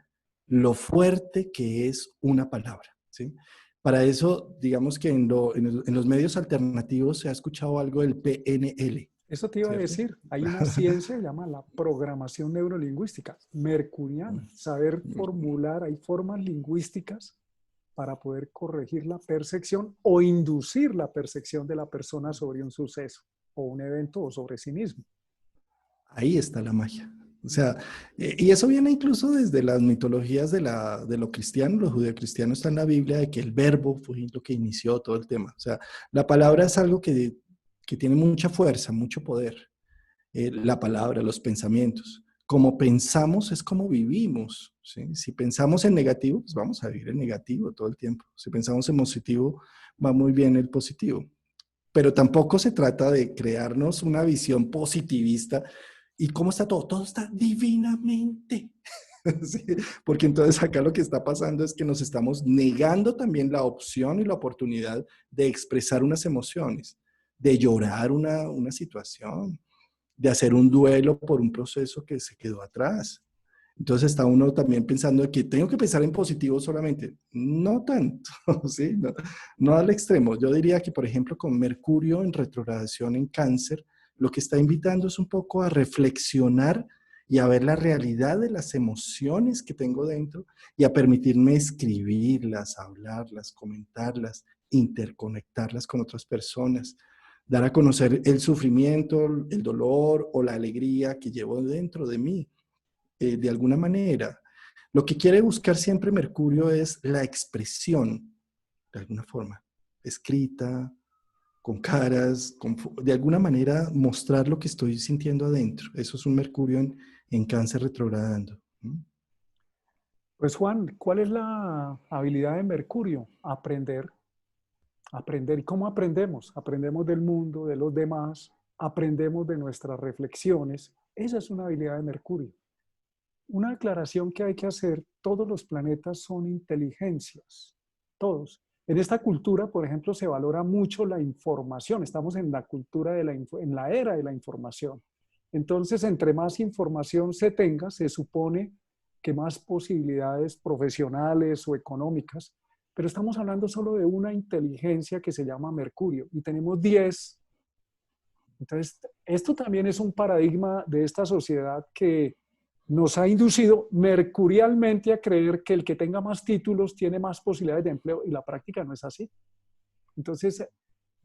lo fuerte que es una palabra, ¿sí? Para eso, digamos que en los medios alternativos se ha escuchado algo del PNL, Eso te iba a ¿cierto? decir, hay una ciencia que se llama la programación neurolingüística, mercuriana, saber formular, hay formas lingüísticas para poder corregir la percepción o inducir la percepción de la persona sobre un suceso o un evento o sobre sí mismo. Ahí está la magia. O sea, y eso viene incluso desde las mitologías de lo cristiano, lo judeocristiano está en la Biblia, de que el verbo fue lo que inició todo el tema. O sea, la palabra es algo que tiene mucha fuerza, mucho poder. La palabra, los pensamientos. como pensamos es como vivimos, ¿sí? Si pensamos en negativo, pues vamos a vivir en negativo todo el tiempo. Si pensamos en positivo, va muy bien el positivo. Pero tampoco se trata de crearnos una visión positivista. ¿Y cómo está todo? Todo está divinamente. Sí, porque entonces acá lo que está pasando es que nos estamos negando también la opción y la oportunidad de expresar unas emociones, de llorar una situación, de hacer un duelo por un proceso que se quedó atrás. Entonces está uno también pensando que tengo que pensar en positivo solamente. No tanto, ¿sí? No al extremo. Yo diría que, por ejemplo, con Mercurio en retrogradación en Cáncer, lo que está invitando es un poco a reflexionar y a ver la realidad de las emociones que tengo dentro y a permitirme escribirlas, hablarlas, comentarlas, interconectarlas con otras personas, dar a conocer el sufrimiento, el dolor o la alegría que llevo dentro de mí, de alguna manera. Lo que quiere buscar siempre Mercurio es la expresión, de alguna forma, escrita, con caras, de alguna manera mostrar lo que estoy sintiendo adentro. Eso es un Mercurio en Cáncer retrogradando. ¿Mm? Pues Juan, ¿cuál es la habilidad de Mercurio? Aprender, aprender. ¿Y cómo aprendemos? Aprendemos del mundo, de los demás, aprendemos de nuestras reflexiones. Esa es una habilidad de Mercurio. Una aclaración que hay que hacer, todos los planetas son inteligencias, todos. En esta cultura, por ejemplo, se valora mucho la información. Estamos en la cultura en la era de la información. Entonces, entre más información se tenga, se supone que más posibilidades profesionales o económicas, pero estamos hablando solo de una inteligencia que se llama Mercurio y tenemos 10. Entonces, esto también es un paradigma de esta sociedad que nos ha inducido mercurialmente a creer que el que tenga más títulos tiene más posibilidades de empleo y la práctica no es así. Entonces,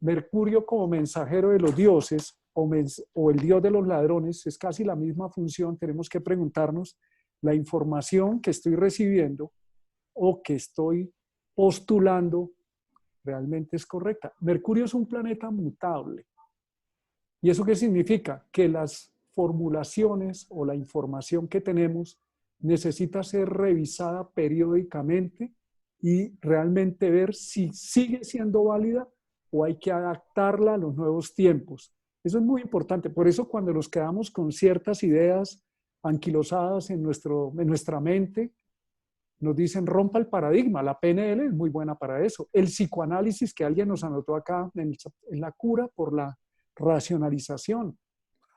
Mercurio como mensajero de los dioses o el dios de los ladrones es casi la misma función. Tenemos que preguntarnos, la información que estoy recibiendo o que estoy postulando realmente es correcta. Mercurio es un planeta mutable. ¿Y eso qué significa? Que las formulaciones o la información que tenemos necesita ser revisada periódicamente y realmente ver si sigue siendo válida o hay que adaptarla a los nuevos tiempos. Eso es muy importante. Por eso cuando nos quedamos con ciertas ideas anquilosadas en nuestra mente, nos dicen rompa el paradigma. La PNL es muy buena para eso. El psicoanálisis que alguien nos anotó acá en la cura por la racionalización,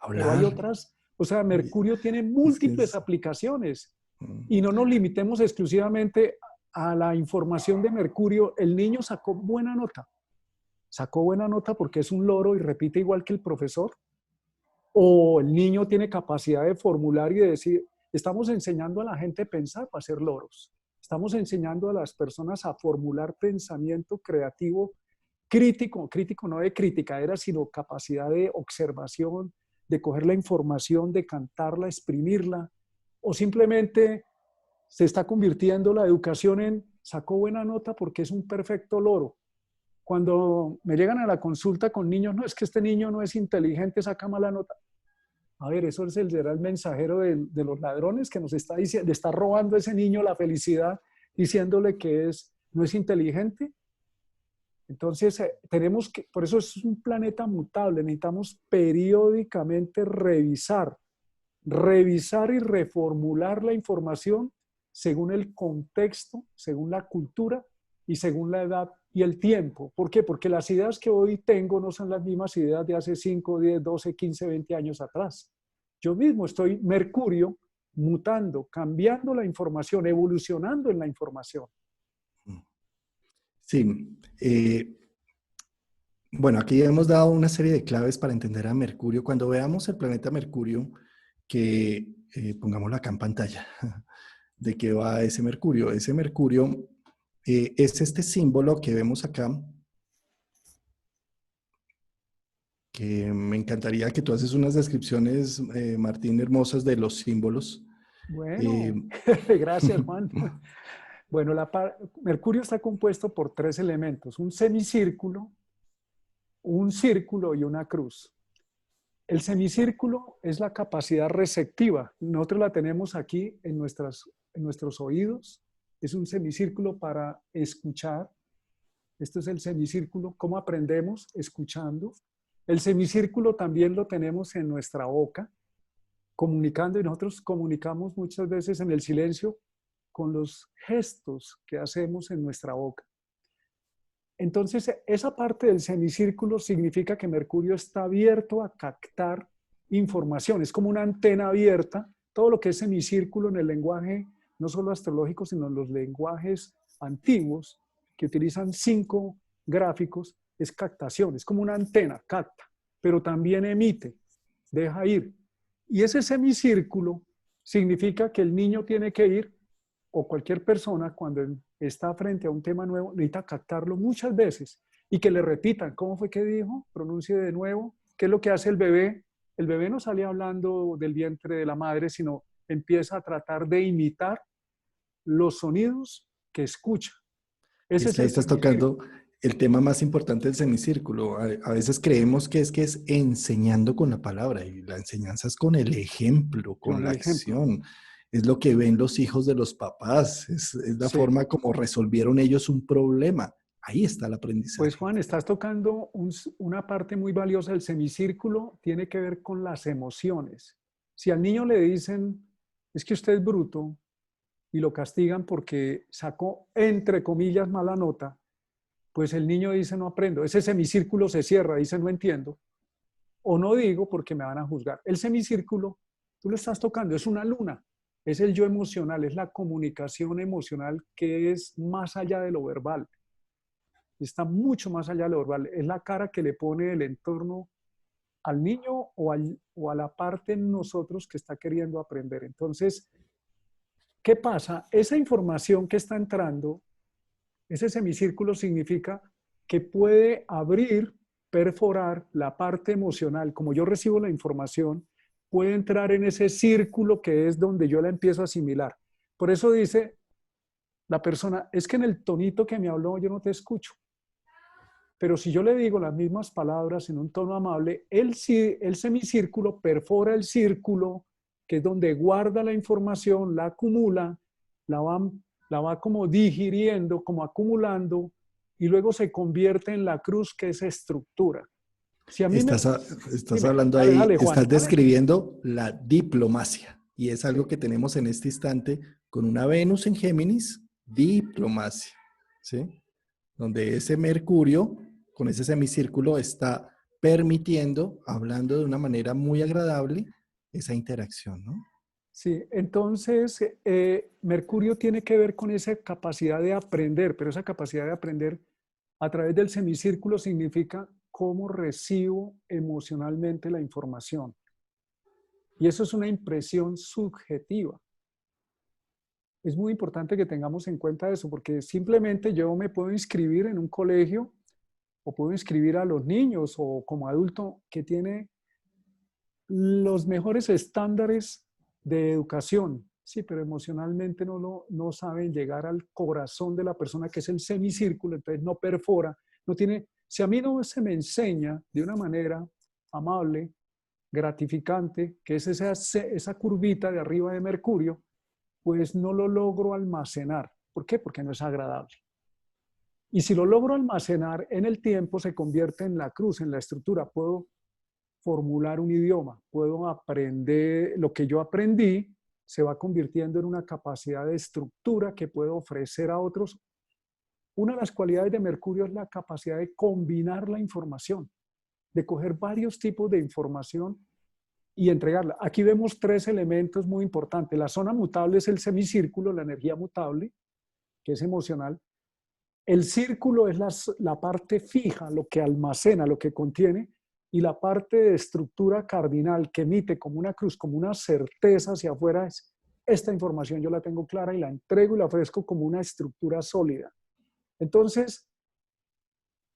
pero hay Hablar. otras, o sea, Mercurio tiene Es que múltiples es... aplicaciones mm, y no nos limitemos exclusivamente a la información de Mercurio. El niño sacó buena nota porque es un loro y repite igual que el profesor, o el niño tiene capacidad de formular y de decir, estamos enseñando a la gente a pensar para ser loros, estamos enseñando a las personas a formular pensamiento creativo crítico, crítico no de criticadera, sino capacidad de observación, de coger la información, de cantarla, exprimirla, o simplemente se está convirtiendo la educación en sacó buena nota porque es un perfecto loro. Cuando me llegan a la consulta con niños, no, es que este niño no es inteligente, saca mala nota. A ver, eso será el mensajero de los ladrones que nos está diciendo, le está robando a ese niño la felicidad, diciéndole que no es inteligente. Entonces, tenemos que, por eso es un planeta mutable, necesitamos periódicamente revisar y reformular la información según el contexto, según la cultura y según la edad y el tiempo. ¿Por qué? Porque las ideas que hoy tengo no son las mismas ideas de hace 5, 10, 12, 15, 20 años atrás. Yo mismo estoy Mercurio mutando, cambiando la información, evolucionando en la información. Sí. Bueno, aquí hemos dado una serie de claves para entender a Mercurio. Cuando veamos el planeta Mercurio, que pongámoslo acá en pantalla, de qué va ese Mercurio. Ese Mercurio es este símbolo que vemos acá, que me encantaría que tú haces unas descripciones, Martín, hermosas de los símbolos. Eh, Bueno, gracias Juan. Bueno, Mercurio está compuesto por 3 elementos, un semicírculo, un círculo y una cruz. El semicírculo es la capacidad receptiva. Nosotros la tenemos aquí en nuestros oídos. Es un semicírculo para escuchar. Esto es el semicírculo. ¿Cómo aprendemos? Escuchando. El semicírculo también lo tenemos en nuestra boca, comunicando, y nosotros comunicamos muchas veces en el silencio con los gestos que hacemos en nuestra boca. Entonces, esa parte del semicírculo significa que Mercurio está abierto a captar información. Es como una antena abierta. Todo lo que es semicírculo en el lenguaje, no solo astrológico, sino en los lenguajes antiguos, que utilizan 5 gráficos, es captación. Es como una antena, capta, pero también emite, deja ir. Y ese semicírculo significa que el niño tiene que ir, o cualquier persona, cuando está frente a un tema nuevo, necesita captarlo muchas veces y que le repitan, ¿cómo fue que dijo? Pronuncie de nuevo. ¿Qué es lo que hace el bebé? El bebé no sale hablando del vientre de la madre, sino empieza a tratar de imitar los sonidos que escucha. Y Ese es es que ahí el estás semicírculo. tocando el tema más importante del semicírculo. A veces creemos que es enseñando con la palabra y la enseñanza es con el ejemplo, con Con la el ejemplo. acción. Es lo que ven los hijos de los papás, es la Sí. forma como resolvieron ellos un problema. Ahí está el Pues aprendizaje. Juan, estás tocando una parte muy valiosa del semicírculo, tiene que ver con las emociones. Si al niño le dicen, es que usted es bruto, y lo castigan porque sacó, entre comillas, mala nota, pues el niño dice, no aprendo. Ese semicírculo se cierra, dice, no entiendo. O no digo porque me van a juzgar. El semicírculo, tú lo estás tocando, es una luna. Es el yo emocional, es la comunicación emocional que es más allá de lo verbal. Está mucho más allá de lo verbal. Es la cara que le pone el entorno al niño o a la parte en nosotros que está queriendo aprender. Entonces, ¿qué pasa? Esa información que está entrando, ese semicírculo significa que puede abrir, perforar la parte emocional. Como yo recibo la información, puede entrar en ese círculo que es donde yo la empiezo a asimilar. Por eso dice la persona, es que en el tonito que me habló yo no te escucho. Pero si yo le digo las mismas palabras en un tono amable, el semicírculo perfora el círculo, que es donde guarda la información, la acumula, la va, la va como digiriendo, como acumulando, y luego se convierte en la cruz, que es estructura. Si a mí me... Estás, estás Dime, hablando dale, ahí, dale, Juan. estás describiendo la diplomacia y es Sí, algo que tenemos en este instante con una Venus en Géminis, diplomacia, ¿sí? Donde ese Mercurio con ese semicírculo está permitiendo, hablando de una manera muy agradable, esa interacción, ¿no? sí. Entonces, Mercurio tiene que ver con esa capacidad de aprender, pero esa capacidad de aprender a través del semicírculo significa cómo recibo emocionalmente la información. Y eso es una impresión subjetiva. Es muy importante que tengamos en cuenta eso, porque simplemente yo me puedo inscribir en un colegio o puedo inscribir a los niños o como adulto que tiene los mejores estándares de educación, sí, pero emocionalmente no saben llegar al corazón de la persona, que es el semicírculo, entonces no perfora, no tiene, si a mí no se me enseña de una manera amable, gratificante, que es esa curvita de arriba de Mercurio, pues no lo logro almacenar. ¿Por qué? Porque no es agradable. Y si lo logro almacenar en el tiempo, se convierte en la cruz, en la estructura. Puedo formular un idioma, puedo aprender, lo que yo aprendí se va convirtiendo en una capacidad de estructura que puedo ofrecer a otros. Una de las cualidades de Mercurio es la capacidad de combinar la información, de coger varios tipos de información y entregarla. Aquí vemos 3 elementos muy importantes. La zona mutable es el semicírculo, la energía mutable, que es emocional. El círculo es la parte fija, lo que almacena, lo que contiene, y la parte de estructura cardinal que emite como una cruz, como una certeza hacia afuera, es esta información yo la tengo clara y la entrego y la ofrezco como una estructura sólida. Entonces,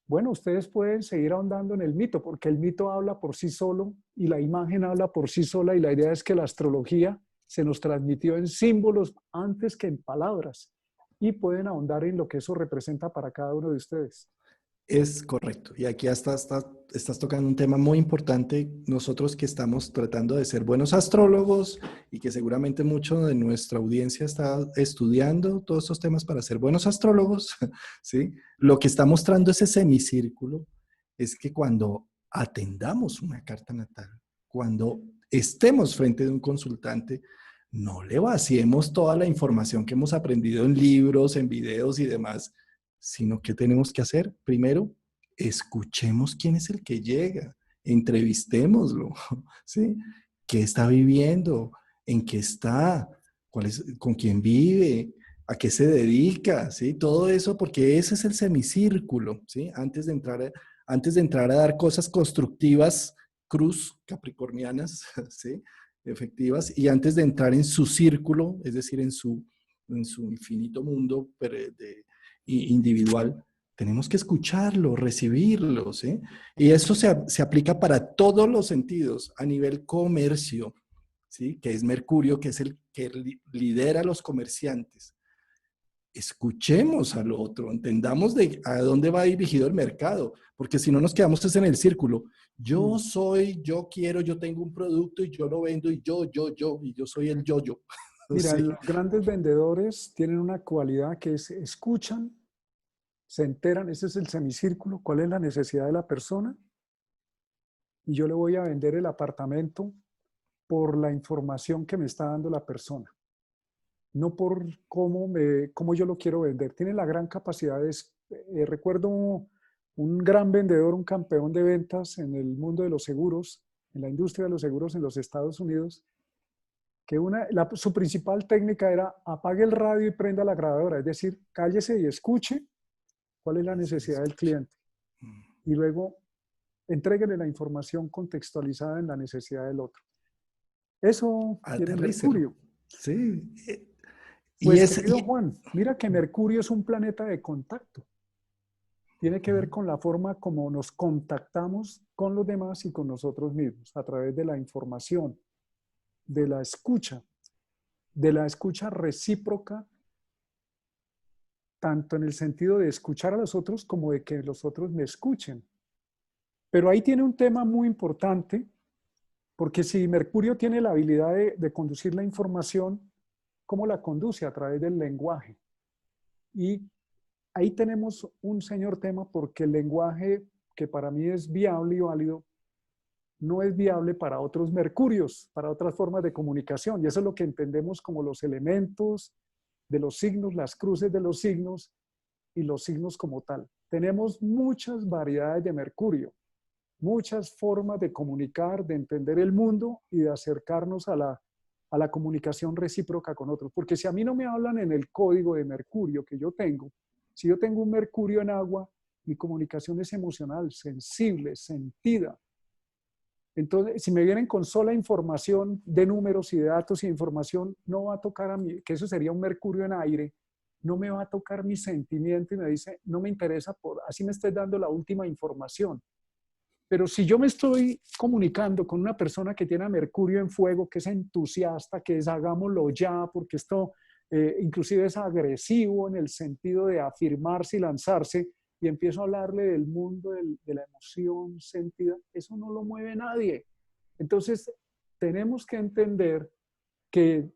bueno, ustedes pueden seguir ahondando en el mito, porque el mito habla por sí solo y la imagen habla por sí sola, y la idea es que la astrología se nos transmitió en símbolos antes que en palabras, y pueden ahondar en lo que eso representa para cada uno de ustedes. Es correcto. Y aquí estás tocando un tema muy importante. Nosotros que estamos tratando de ser buenos astrólogos y que seguramente mucho de nuestra audiencia está estudiando todos estos temas para ser buenos astrólogos, ¿sí? Lo que está mostrando ese semicírculo es que cuando atendamos una carta natal, cuando estemos frente de un consultante, no le vaciemos toda la información que hemos aprendido en libros, en videos y demás, sino que tenemos que hacer. Primero, escuchemos quién es el que llega, entrevistémoslo, ¿sí? ¿Qué está viviendo? ¿En qué está? ¿Con quién vive? ¿A qué se dedica? ¿Sí? Todo eso, porque ese es el semicírculo, ¿sí? Antes de entrar a dar cosas constructivas, cruz capricornianas, ¿sí? Efectivas, y antes de entrar en su círculo, es decir, en su infinito mundo individual, tenemos que escucharlo, recibirlo, ¿sí? Y eso se aplica para todos los sentidos, a nivel comercio, ¿sí? Que es Mercurio, que es el que lidera a los comerciantes. Escuchemos al otro, entendamos de a dónde va dirigido el mercado, porque si no nos quedamos en el círculo. Yo soy, yo quiero, yo tengo un producto y yo lo vendo y y yo soy el yo. Mira, ¿Sí? los grandes vendedores tienen una cualidad que es escuchan, se enteran, ese es el semicírculo, cuál es la necesidad de la persona, y yo le voy a vender el apartamento por la información que me está dando la persona, no por cómo yo lo quiero vender. Tiene la gran capacidad de... recuerdo un gran vendedor, un campeón de ventas en el mundo de los seguros, en la industria de los seguros en los Estados Unidos, que su principal técnica era apague el radio y prenda la grabadora, es decir, cállese y escuche cuál es la necesidad del cliente. Y luego entréguele la información contextualizada en la necesidad del otro. Eso tiene Aterrícelo. Mercurio. Sí. Y Pues es... querido Juan, mira que Mercurio es un planeta de contacto. Tiene que ver con la forma como nos contactamos con los demás y con nosotros mismos, a través de la información, de la escucha recíproca, tanto en el sentido de escuchar a los otros como de que los otros me escuchen. Pero ahí tiene un tema muy importante, porque si Mercurio tiene la habilidad de conducir la información, ¿cómo la conduce? A través del lenguaje. Y ahí tenemos un señor tema, porque el lenguaje que para mí es viable y válido, no es viable para otros mercurios, para otras formas de comunicación. Y eso es lo que entendemos como los elementos de los signos, las cruces de los signos y los signos como tal. Tenemos muchas variedades de Mercurio, muchas formas de comunicar, de entender el mundo y de acercarnos a la comunicación recíproca con otros. Porque si a mí no me hablan en el código de Mercurio que yo tengo, si yo tengo un Mercurio en agua, mi comunicación es emocional, sensible, sentida. Entonces, si me vienen con sola información de números y de datos y información, no va a tocar a mí, que eso sería un Mercurio en aire, no me va a tocar mi sentimiento y me dice, no me interesa, así me estés dando la última información. Pero si yo me estoy comunicando con una persona que tiene a Mercurio en fuego, que es entusiasta, que es hagámoslo ya, porque esto inclusive es agresivo en el sentido de afirmarse y lanzarse, y empiezo a hablarle del mundo de la emoción sentida, eso no lo mueve nadie. Entonces, tenemos que entender que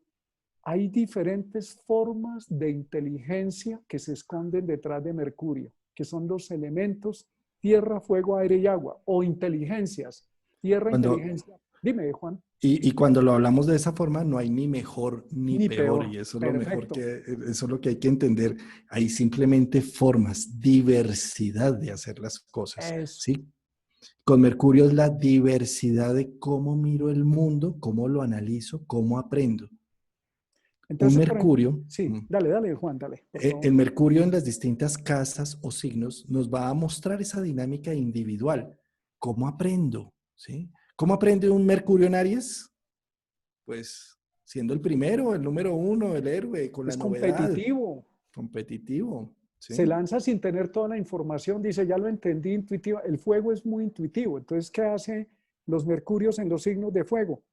hay diferentes formas de inteligencia que se esconden detrás de Mercurio, que son los elementos tierra, fuego, aire y agua, o inteligencias. Tierra, Cuando, inteligencia. Dime, Juan. y cuando lo hablamos de esa forma, no hay ni mejor ni Ni peor, peor. y eso es lo mejor Perfecto. eso es lo que hay que entender. Hay simplemente formas, diversidad de hacer las cosas, Eso. ¿sí? Con Mercurio es la diversidad de cómo miro el mundo, cómo lo analizo, cómo aprendo. Un Entonces, Mercurio, sí, dale, dale, Juan, dale, por favor. el Mercurio en las distintas casas o signos nos va a mostrar esa dinámica individual. ¿Cómo aprendo? ¿Sí? ¿Cómo aprende un Mercurio en Aries? Pues siendo el primero, el número uno, el héroe, con la Es novedad, competitivo. competitivo, Se ¿sí? lanza sin tener toda la información, dice, ya lo entendí intuitiva. El fuego es muy intuitivo. Entonces, ¿qué hace los mercurios en los signos de fuego?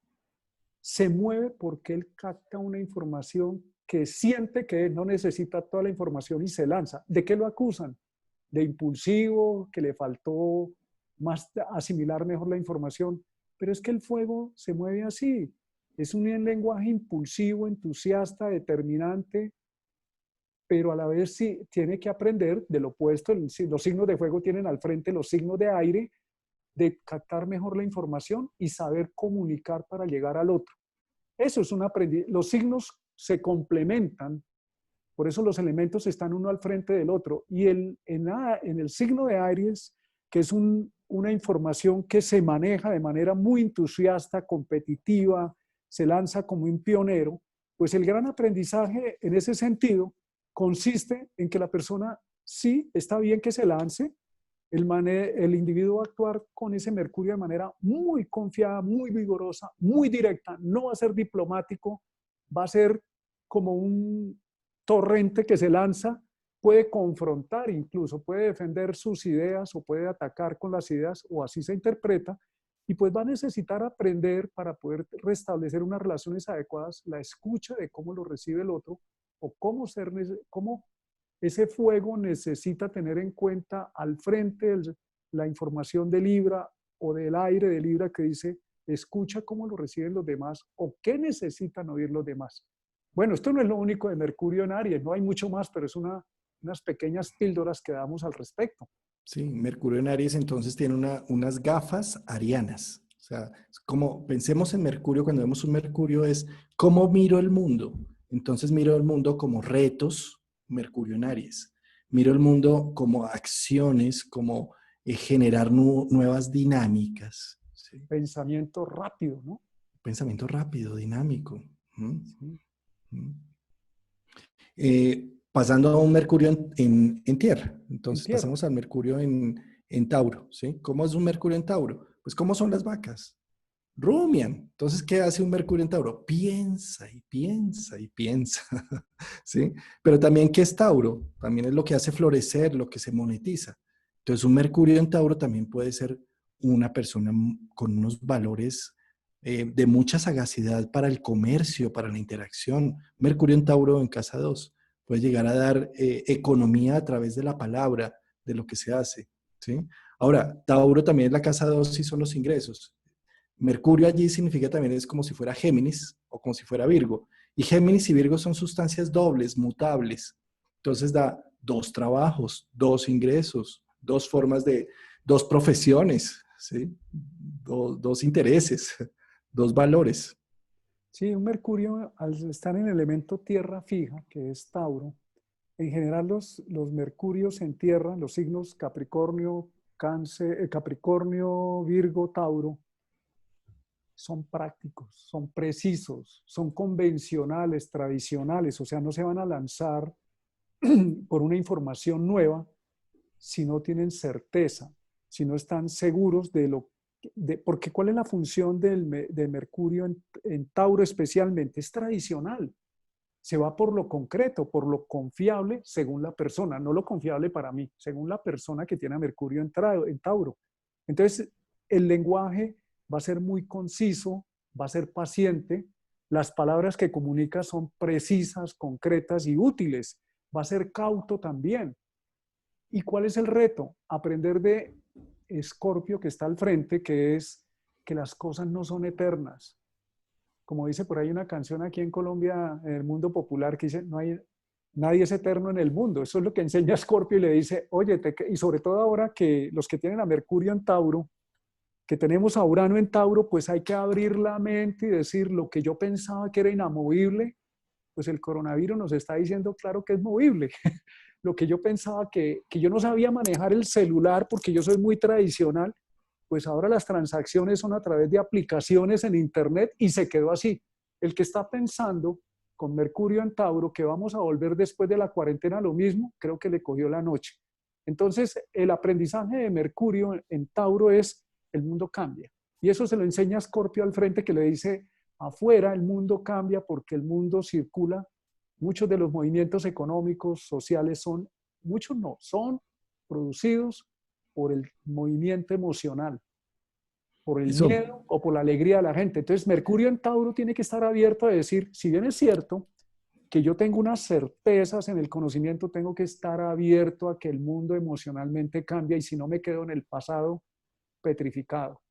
Se mueve porque él capta una información que siente que no necesita toda la información y se lanza. ¿De qué lo acusan? de impulsivo, que le faltó más asimilar mejor la información. Pero es que el fuego se mueve así. Es un lenguaje impulsivo, entusiasta, determinante, pero a la vez sí tiene que aprender del opuesto. Los signos de fuego tienen al frente los signos de aire, de captar mejor la información y saber comunicar para llegar al otro. Eso es un aprendizaje. Los signos se complementan, por eso los elementos están uno al frente del otro. Y en el signo de Aries, que es una información que se maneja de manera muy entusiasta, competitiva, se lanza como un pionero, pues el gran aprendizaje en ese sentido consiste en que la persona sí está bien que se lance, el individuo va a actuar con ese Mercurio de manera muy confiada, muy vigorosa, muy directa, no va a ser diplomático, va a ser como un torrente que se lanza, puede confrontar incluso, puede defender sus ideas o puede atacar con las ideas, o así se interpreta, y pues va a necesitar aprender para poder restablecer unas relaciones adecuadas, la escucha de cómo lo recibe el otro, o cómo ese fuego necesita tener en cuenta al frente la información de Libra o del aire de Libra que dice, escucha cómo lo reciben los demás o qué necesitan oír los demás. Bueno, esto no es lo único de Mercurio en Aries, no hay mucho más, pero es unas pequeñas píldoras que damos al respecto. Sí, Mercurio en Aries entonces tiene unas gafas arianas. O sea, como pensemos en Mercurio, cuando vemos un Mercurio es cómo miro el mundo. Entonces miro el mundo como retos, Mercurio en Aries. Miro el mundo como acciones, como generar nuevas dinámicas. ¿Sí? Pensamiento rápido, ¿no? Pensamiento rápido, dinámico. ¿Mm? Sí. ¿Mm? Pasando a un Mercurio en tierra. En Entonces tierra. pasamos al Mercurio en Tauro. ¿Sí? ¿Cómo es un Mercurio en Tauro? Pues ¿cómo son las vacas? Rumian. Entonces, ¿qué hace un Mercurio en Tauro? Piensa y piensa y piensa. ¿Sí? Pero también, ¿qué es Tauro? También es lo que hace florecer, lo que se monetiza. Entonces, un Mercurio en Tauro también puede ser una persona con unos valores de mucha sagacidad para el comercio, para la interacción. Mercurio en Tauro en casa 2 puede llegar a dar economía a través de la palabra, de lo que se hace. ¿Sí? Ahora, Tauro también es la casa 2 y son los ingresos. Mercurio allí significa también es como si fuera Géminis o como si fuera Virgo. Y Géminis y Virgo son sustancias dobles, mutables. Entonces da dos trabajos, dos ingresos, dos formas de, dos profesiones, ¿sí? Dos intereses, dos valores. Sí, un Mercurio, al estar en el elemento tierra fija, que es Tauro, en general los Mercurios en tierra, los signos Capricornio, Cáncer, Capricornio, Virgo, Tauro, son prácticos, son precisos, son convencionales, tradicionales, o sea, no se van a lanzar por una información nueva si no tienen certeza, si no están seguros porque ¿cuál es la función de Mercurio en Tauro especialmente? Es tradicional. Se va por lo concreto, por lo confiable según la persona, no lo confiable para mí, según la persona que tiene a Mercurio en Tauro. Entonces, el lenguaje va a ser muy conciso, va a ser paciente, las palabras que comunica son precisas, concretas y útiles, va a ser cauto también. ¿Y cuál es el reto? Aprender de Escorpio que está al frente, que es que las cosas no son eternas. Como dice por ahí una canción aquí en Colombia, en el mundo popular, que dice, nadie es eterno en el mundo. Eso es lo que enseña Escorpio y le dice, oye, y sobre todo ahora que los que tienen a Mercurio en Tauro, que tenemos a Urano en Tauro, pues hay que abrir la mente y decir lo que yo pensaba que era inamovible, pues el coronavirus nos está diciendo claro que es movible. Lo que yo pensaba que yo no sabía manejar el celular porque yo soy muy tradicional, pues ahora las transacciones son a través de aplicaciones en Internet y se quedó así. El que está pensando con Mercurio en Tauro que vamos a volver después de la cuarentena lo mismo, creo que le cogió la noche. Entonces, el aprendizaje de Mercurio en Tauro es el mundo cambia. Y eso se lo enseña Scorpio al frente que le dice, afuera el mundo cambia porque el mundo circula. Muchos de los movimientos económicos, sociales muchos no, son producidos por el movimiento emocional, por el Eso, miedo o por la alegría de la gente. Entonces, Mercurio en Tauro tiene que estar abierto a decir, si bien es cierto que yo tengo unas certezas en el conocimiento, tengo que estar abierto a que el mundo emocionalmente cambia y si no me quedo en el pasado petrificado.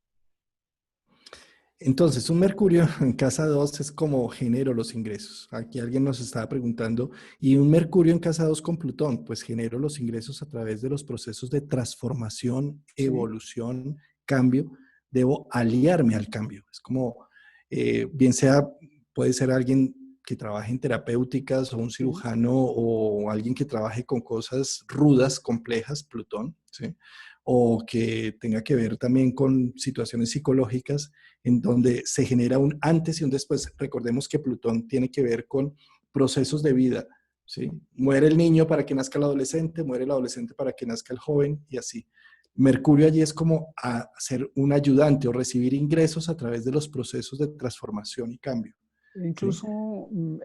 Entonces, un Mercurio en casa 2 es como genero los ingresos. Aquí alguien nos estaba preguntando, ¿y un Mercurio en casa 2 con Plutón? Pues genero los ingresos a través de los procesos de transformación, ¿Sí? evolución, cambio. Debo aliarme al cambio. Es como, bien sea, puede ser alguien que trabaje en terapéuticas o un ¿Sí? cirujano o alguien que trabaje con cosas rudas, complejas, Plutón, ¿sí? O que tenga que ver también con situaciones psicológicas en donde se genera un antes y un después. Recordemos que Plutón tiene que ver con procesos de vida, ¿sí? Muere el niño para que nazca el adolescente, muere el adolescente para que nazca el joven y así. Mercurio allí es como a ser un ayudante o recibir ingresos a través de los procesos de transformación y cambio, ¿sí? Incluso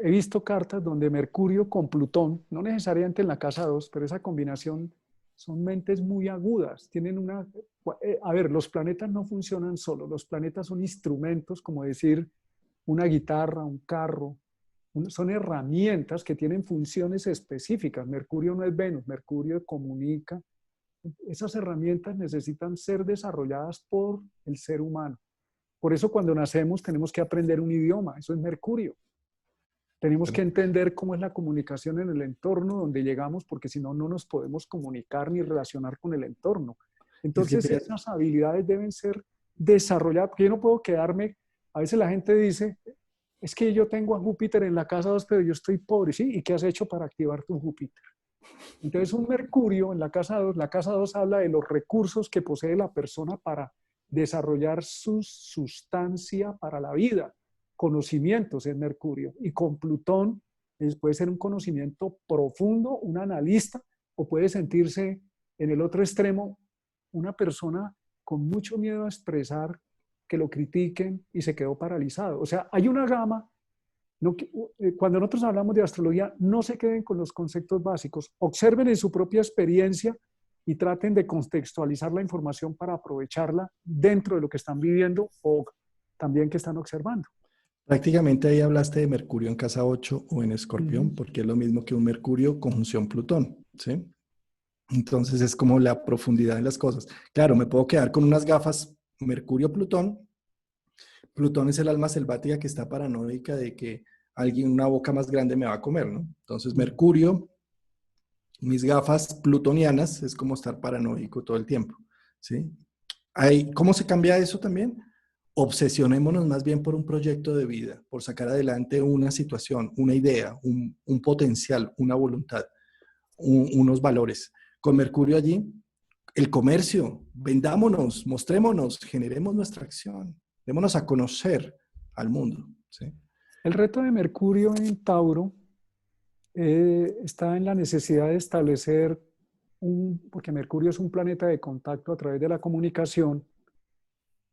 he visto cartas donde Mercurio con Plutón, no necesariamente en la casa 2, pero esa combinación son mentes muy agudas. Tienen una... a ver, los planetas no funcionan solos, los planetas son instrumentos, como decir una guitarra, un carro, son herramientas que tienen funciones específicas. Mercurio no es Venus, Mercurio comunica. Esas herramientas necesitan ser desarrolladas por el ser humano. Por eso cuando nacemos tenemos que aprender un idioma, eso es Mercurio. Tenemos que entender cómo es la comunicación en el entorno donde llegamos, porque si no, no nos podemos comunicar ni relacionar con el entorno. Es que Entonces, esas habilidades deben ser desarrolladas, porque yo no puedo quedarme, a veces la gente dice, es que yo tengo a Júpiter en la casa 2, pero yo estoy pobre, ¿sí? ¿Y qué has hecho para activar tu Júpiter? Entonces, un Mercurio en la casa 2 habla de los recursos que posee la persona para desarrollar su sustancia para la vida. Conocimientos es Mercurio. Y con Plutón puede ser un conocimiento profundo, un analista, o puede sentirse en el otro extremo una persona con mucho miedo a expresar, que lo critiquen y se quedó paralizado. O sea, hay una gama. No, cuando nosotros hablamos de astrología, no se queden con los conceptos básicos, observen en su propia experiencia y traten de contextualizar la información para aprovecharla dentro de lo que están viviendo o también que están observando. prácticamente ahí hablaste de Mercurio en casa 8 o en Uh -huh. Escorpión, porque es lo mismo que un Mercurio conjunción Plutón, ¿sí? Entonces es como la profundidad de las cosas. Claro, me puedo quedar con unas gafas Mercurio-Plutón. Plutón es el alma selvática que está paranoica de que alguien, una boca más grande me va a comer, ¿no? Entonces Uh -huh. Mercurio, mis gafas plutonianas, es como estar paranoico todo el tiempo, ¿sí? ¿Cómo se cambia eso también? Obsesionémonos más bien por un proyecto de vida, por sacar adelante una situación, una idea, un potencial, una voluntad, unos valores. Con Mercurio allí, el comercio, vendámonos, mostrémonos, generemos nuestra acción, démonos a conocer al mundo, ¿sí? El reto de Mercurio en Tauro está en la necesidad de establecer porque Mercurio es un planeta de contacto a través de la comunicación.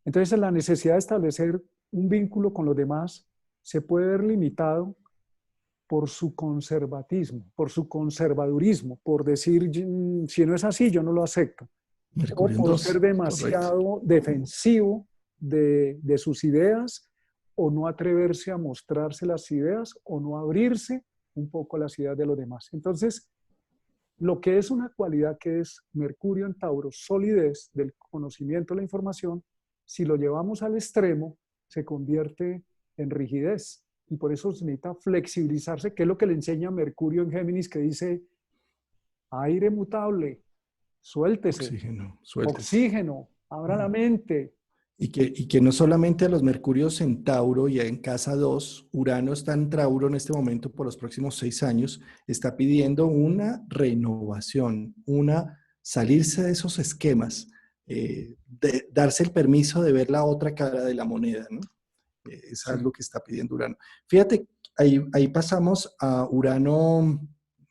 Entonces, la necesidad de establecer un vínculo con los demás se puede ver limitado por su conservatismo, por su conservadurismo, por decir, si no es así, yo no lo acepto, o Mercurio en por ser 2, correcto. demasiado defensivo de sus ideas, o no atreverse a mostrarse las ideas, o no abrirse un poco a las ideas de los demás. Entonces, lo que es una cualidad que es Mercurio en Tauro, solidez del conocimiento de la información, si lo llevamos al extremo, se convierte en rigidez. Y por eso se necesita flexibilizarse, que es lo que le enseña Mercurio en Géminis, que dice, aire mutable, suéltese, Oxígeno, suéltese. oxígeno, abra la mente. Y que no solamente a los Mercurios en Tauro y en casa 2, Urano está en Tauro en este momento por los próximos 6 años, está pidiendo una renovación, una salirse de esos esquemas, de darse el permiso de ver la otra cara de la moneda, ¿no? Es Sí. algo que está pidiendo Urano. Fíjate, ahí pasamos a Urano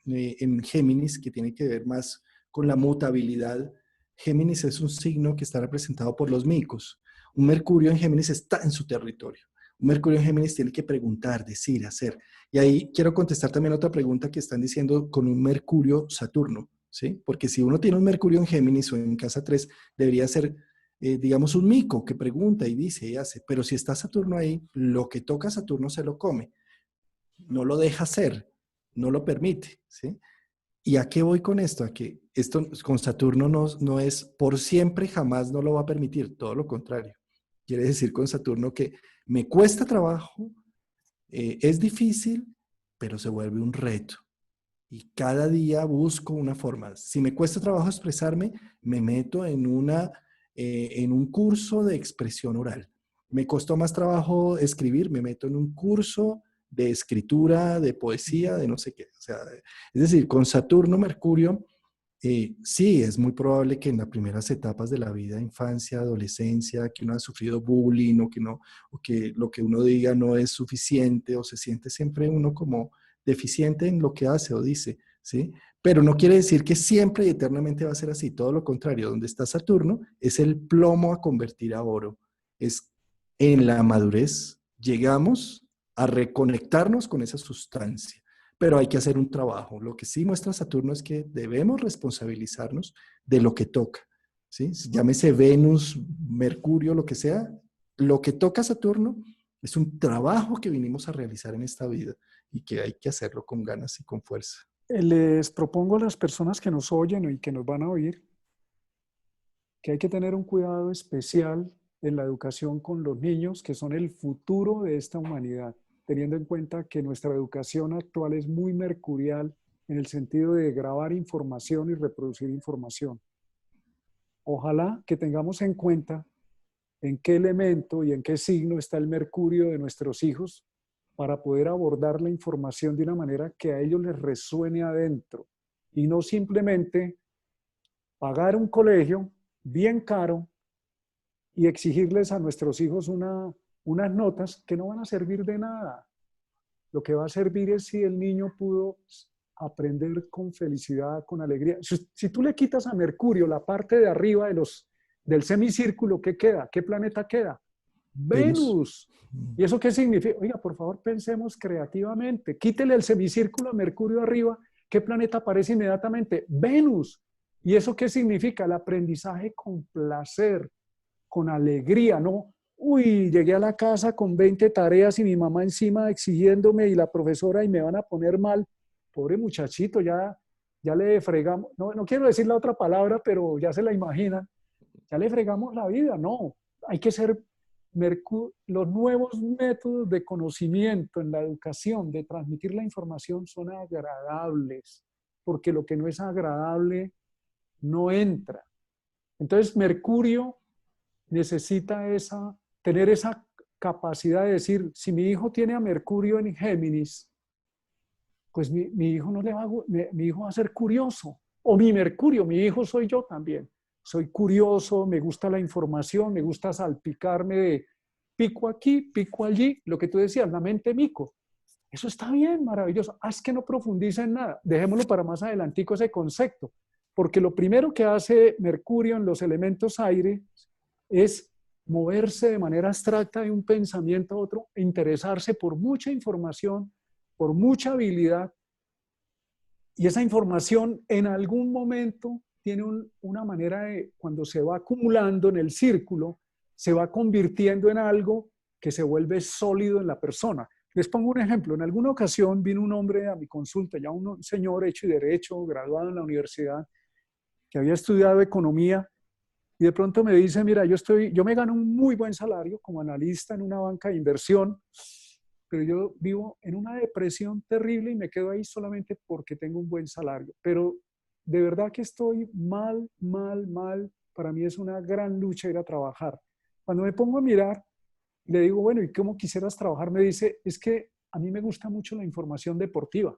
en Géminis, que tiene que ver más con la mutabilidad. Géminis es un signo que está representado por los micos. Un Mercurio en Géminis está en su territorio. Un Mercurio en Géminis tiene que preguntar, decir, hacer. Y ahí quiero contestar también otra pregunta que están diciendo con un Mercurio-Saturno, ¿sí? Porque si uno tiene un Mercurio en Géminis o en casa 3, debería ser, digamos, un mico que pregunta y dice y hace. Pero si está Saturno ahí, lo que toca Saturno se lo come. No lo deja hacer. no lo permite, ¿sí? ¿Y a qué voy con esto? A que esto con Saturno no es por siempre, jamás no lo va a permitir, todo lo contrario. Quiere decir con Saturno que me cuesta trabajo, es difícil, pero se vuelve un reto. Y cada día busco una forma. Si me cuesta trabajo expresarme, me meto en un curso de expresión oral. Me costó más trabajo escribir, me meto en un curso de escritura, de poesía, de no sé qué. O sea, es decir, con Saturno, Mercurio, sí, es muy probable que en las primeras etapas de la vida, infancia, adolescencia, que uno ha sufrido bullying o que lo que uno diga no es suficiente o se siente siempre uno como deficiente en lo que hace o dice, ¿sí? Pero no quiere decir que siempre y eternamente va a ser así, todo lo contrario, donde está Saturno es el plomo a convertir a oro, es en la madurez llegamos a reconectarnos con esa sustancia, pero hay que hacer un trabajo. Lo que sí muestra Saturno es que debemos responsabilizarnos de lo que toca, ¿sí? Llámese Venus, Mercurio, lo que sea, lo que toca Saturno es un trabajo que vinimos a realizar en esta vida y que hay que hacerlo con ganas y con fuerza. Les propongo a las personas que nos oyen y que nos van a oír que hay que tener un cuidado especial en la educación con los niños, que son el futuro de esta humanidad, teniendo en cuenta que nuestra educación actual es muy mercurial en el sentido de grabar información y reproducir información. Ojalá que tengamos en cuenta en qué elemento y en qué signo está el mercurio de nuestros hijos para poder abordar la información de una manera que a ellos les resuene adentro y no simplemente pagar un colegio bien caro y exigirles a nuestros hijos unas notas que no van a servir de nada. Lo que va a servir es si el niño pudo aprender con felicidad, con alegría. Si tú le quitas a Mercurio la parte de arriba del semicírculo, ¿qué queda? ¿Qué planeta queda? Venus. Venus. ¿Y eso qué significa? Oiga, por favor, pensemos creativamente. Quítele el semicírculo a Mercurio arriba. ¿Qué planeta aparece inmediatamente? Venus. ¿Y eso qué significa? El aprendizaje con placer, con alegría, ¿no? Uy, llegué a la casa con 20 tareas y mi mamá encima exigiéndome y la profesora y me van a poner mal. Pobre muchachito, ya le fregamos, no quiero decir la otra palabra, pero ya se la imaginan, ya le fregamos la vida, no. Hay que ser los nuevos métodos de conocimiento en la educación, de transmitir la información son agradables, porque lo que no es agradable no entra. Entonces, Mercurio necesita tener esa capacidad de decir, si mi hijo tiene a Mercurio en Géminis, pues mi hijo no le va a, mi hijo va a ser curioso. O mi Mercurio, mi hijo soy yo también. Soy curioso, me gusta la información, me gusta salpicarme de pico aquí, pico allí, lo que tú decías, la mente mico. Eso está bien, maravilloso. Es que no profundiza en nada. Dejémoslo para más adelantico ese concepto. Porque lo primero que hace Mercurio en los elementos aire es moverse de manera abstracta de un pensamiento a otro, e interesarse por mucha información, por mucha habilidad, y esa información en algún momento tiene una manera de, cuando se va acumulando en el círculo, se va convirtiendo en algo que se vuelve sólido en la persona. Les pongo un ejemplo. En alguna ocasión vino un hombre a mi consulta, ya un señor hecho y derecho, graduado en la universidad, que había estudiado economía, y de pronto me dice, mira, yo me gano un muy buen salario como analista en una banca de inversión, pero yo vivo en una depresión terrible y me quedo ahí solamente porque tengo un buen salario. Pero de verdad que estoy mal, mal, mal. Para mí es una gran lucha ir a trabajar. Cuando me pongo a mirar, le digo, bueno, ¿y cómo quisieras trabajar? Me dice, es que a mí me gusta mucho la información deportiva.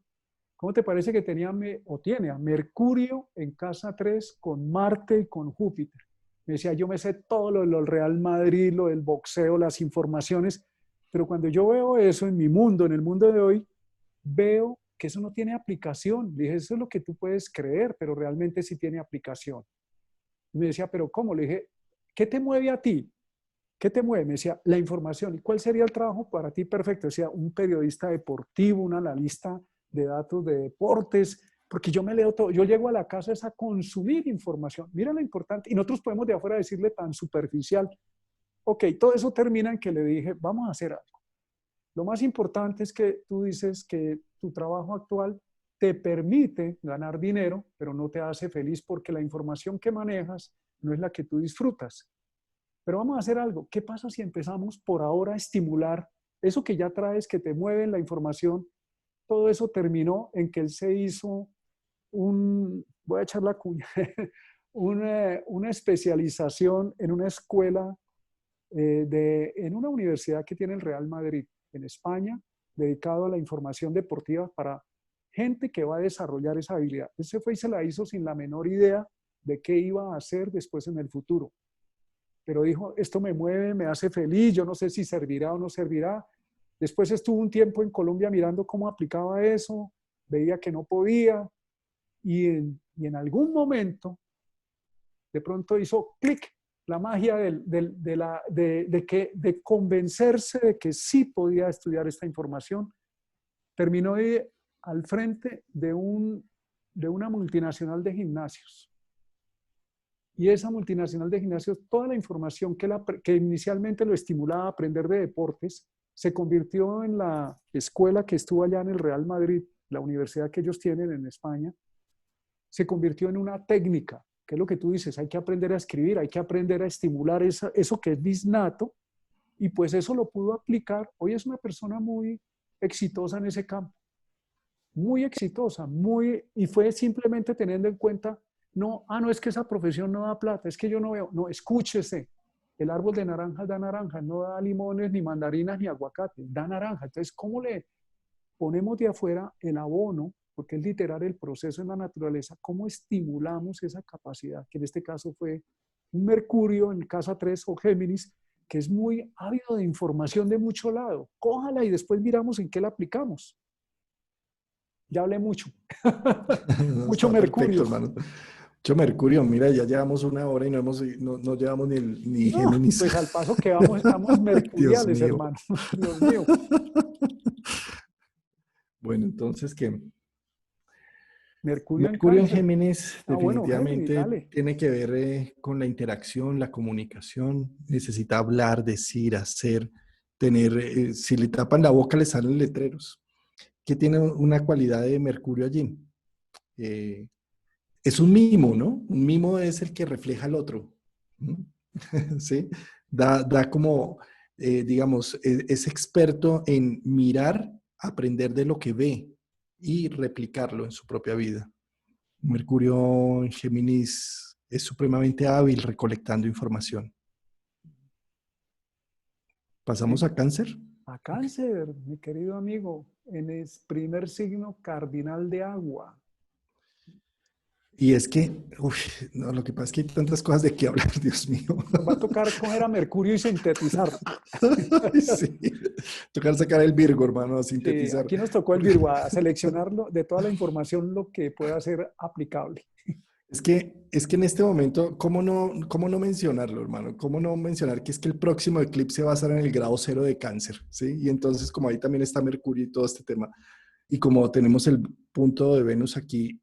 ¿Cómo te parece que tiene a Mercurio en casa 3 con Marte y con Júpiter? Me decía, yo me sé todo lo del Real Madrid, lo del boxeo, las informaciones, pero cuando yo veo eso en mi mundo, en el mundo de hoy, veo que eso no tiene aplicación. Le dije, eso es lo que tú puedes creer, pero realmente sí tiene aplicación. Y me decía, pero ¿cómo? Le dije, ¿qué te mueve a ti? ¿Qué te mueve? Me decía, la información. ¿Y cuál sería el trabajo para ti perfecto? Decía, un periodista deportivo, un analista de datos de deportes, porque yo me leo todo, yo llego a la casa es a consumir información. Mira lo importante. Y nosotros podemos de afuera decirle tan superficial. Ok, todo eso termina en que le dije, vamos a hacer algo. Lo más importante es que tú dices que tu trabajo actual te permite ganar dinero, pero no te hace feliz porque la información que manejas no es la que tú disfrutas. Pero vamos a hacer algo. ¿Qué pasa si empezamos por ahora a estimular eso que ya traes, que te mueve la información? Todo eso terminó en que él se hizo voy a echar la cuña, una especialización en una escuela, en una universidad que tiene el Real Madrid en España, dedicado a la información deportiva para gente que va a desarrollar esa habilidad. Él se fue y se la hizo sin la menor idea de qué iba a hacer después en el futuro. Pero dijo, esto me mueve, me hace feliz, yo no sé si servirá o no servirá. Después estuvo un tiempo en Colombia mirando cómo aplicaba eso, veía que no podía, y en algún momento, de pronto hizo clic, la magia de convencerse de que sí podía estudiar esta información. Terminó al frente de una multinacional de gimnasios. Y esa multinacional de gimnasios, toda la información que inicialmente lo estimulaba a aprender de deportes, se convirtió en la escuela que estuvo allá en el Real Madrid, la universidad que ellos tienen en España, se convirtió en una técnica, que es lo que tú dices, hay que aprender a escribir, hay que aprender a estimular eso que es disnato, y pues eso lo pudo aplicar. Hoy es una persona muy exitosa en ese campo, muy exitosa, y fue simplemente teniendo en cuenta, no, no es que esa profesión no da plata, es que yo no veo, no, escúchese, el árbol de naranjas da naranjas, no da limones, ni mandarinas, ni aguacate, da naranja. Entonces, ¿cómo le ponemos de afuera el abono? Porque es literal el proceso en la naturaleza, ¿cómo estimulamos esa capacidad? Que en este caso fue un Mercurio en casa 3 o Géminis, que es muy ávido de información de mucho lado. Cójala y después miramos en qué la aplicamos. Ya hablé mucho. No, Mucho está perfecto, Mercurio. hermano. Mucho Mercurio, mira, ya llevamos una hora y no llevamos ni No, Géminis. pues al paso que vamos, estamos Dios mercuriales, mío. hermano. Dios mío. Bueno, entonces, ¿qué? Mercurio en Mercurio en cáncer. Géminis Ah, bueno, Géminis, definitivamente dale. tiene que ver con la interacción, la comunicación. Necesita hablar, decir, hacer, tener, si le tapan la boca le salen letreros. ¿Qué tiene una cualidad de Mercurio allí? Eh, es un mimo, ¿no? Un mimo es el que refleja al otro. ¿No? ¿Sí? Da como, digamos, es experto en mirar, aprender de lo que ve y replicarlo en su propia vida. Mercurio en Géminis es supremamente hábil recolectando información. ¿Pasamos a Cáncer? A cáncer, mi querido amigo, en el primer signo cardinal de agua. Y es que, no, lo que pasa es que hay tantas cosas de qué hablar, Dios mío. Nos va a tocar coger a Mercurio y sintetizar. Ay, sí. Tocar sacar el Virgo, hermano, a Sí, sintetizar. aquí nos tocó el Virgo a seleccionarlo de toda la información lo que pueda ser aplicable. Es que en este momento, ¿cómo no mencionarlo, hermano? ¿Cómo no mencionar que es que el próximo eclipse va a estar en el grado 0 de Cáncer? ¿Sí? Y entonces, como ahí también está Mercurio y todo este tema, y como tenemos el punto de Venus aquí,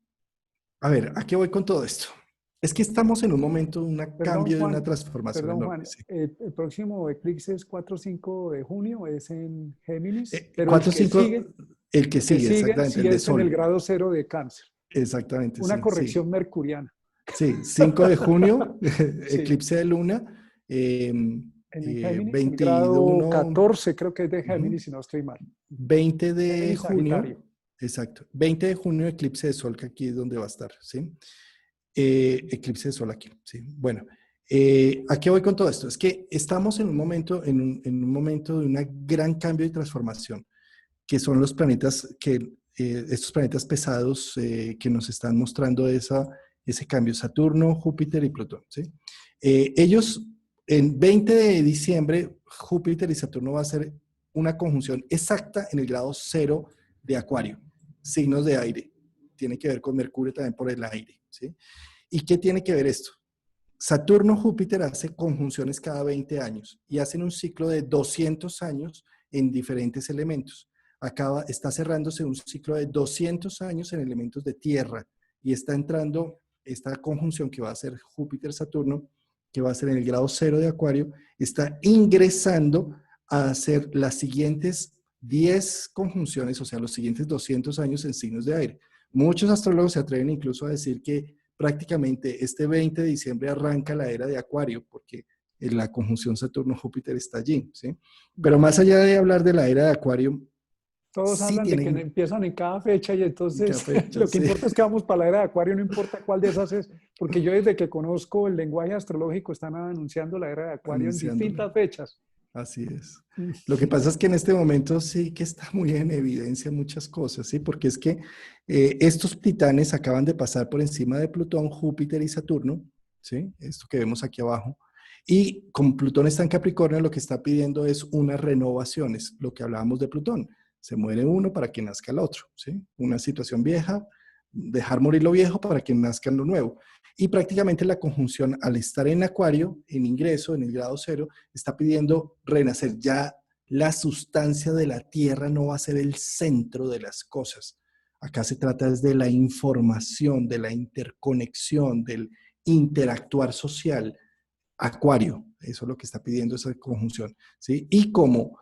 a ver, ¿a qué voy con todo esto? Es que estamos en un momento de un cambio, de una transformación Perdón enorme. Juan, ¿Sí? el próximo eclipse es 4 o 5 de junio, es en Géminis, pero 4, 5, el que el que sigue, sigue, exactamente, sí el de es en el Sol. grado 0 de Cáncer. Exactamente, Una sí, sí. corrección mercuriana. Sí, 5 de junio, Sí, eclipse de luna, en el Géminis, el grado 21, 14 creo que es de ujú, Géminis, si no estoy mal. 20 de Géminis, junio, Sagitario. exacto, 20 de junio, eclipse de Sol, que aquí es donde va a estar, ¿sí? Eclipse de Sol aquí, ¿sí? Bueno, ¿a qué voy con todo esto? Es que estamos en un momento, en un momento de un gran cambio y transformación, que son los planetas, estos planetas pesados que nos están mostrando ese cambio, Saturno, Júpiter y Plutón, ¿sí? Ellos, en 20 de diciembre, Júpiter y Saturno va a ser una conjunción exacta en el grado 0 de Acuario, signos de aire. Tiene que ver con Mercurio también por el aire, ¿sí? ¿Y qué tiene que ver esto? Saturno-Júpiter hace conjunciones cada 20 años y hacen un ciclo de 200 años en diferentes elementos. Está cerrándose un ciclo de 200 años en elementos de tierra y está entrando esta conjunción que va a ser Júpiter-Saturno, que va a ser en el grado 0 de Acuario, está ingresando a hacer las siguientes 10 conjunciones, o sea, los siguientes 200 años en signos de aire. Muchos astrólogos se atreven incluso a decir que prácticamente este 20 de diciembre arranca la era de Acuario, porque la conjunción Saturno-Júpiter está allí, ¿sí? Pero más allá de hablar de la era de Acuario, Todos sí hablan de que tienen empiezan en cada fecha y cada entonces fecha, lo que sí, importa es que vamos para la era de Acuario, no importa cuál de esas es, porque yo desde que conozco el lenguaje astrológico están anunciando la era de Acuario en anunciándola. distintas fechas. Así es. Mm. Lo que pasa es que en este momento sí que está muy en evidencia muchas cosas, ¿sí? Porque es que estos titanes acaban de pasar por encima de Plutón, Júpiter y Saturno, ¿sí? Esto que vemos aquí abajo. Y como Plutón está en Capricornio, lo que está pidiendo es unas renovaciones, lo que hablábamos de Plutón. Se muere uno para que nazca el otro, ¿sí? Una situación vieja, dejar morir lo viejo para que nazca lo nuevo. Y prácticamente la conjunción, al estar en Acuario, en ingreso, en el grado cero, está pidiendo renacer. Ya la sustancia de la Tierra no va a ser el centro de las cosas. Acá se trata de la información, de la interconexión, del interactuar social. Acuario, eso es lo que está pidiendo esa conjunción, ¿sí? Y como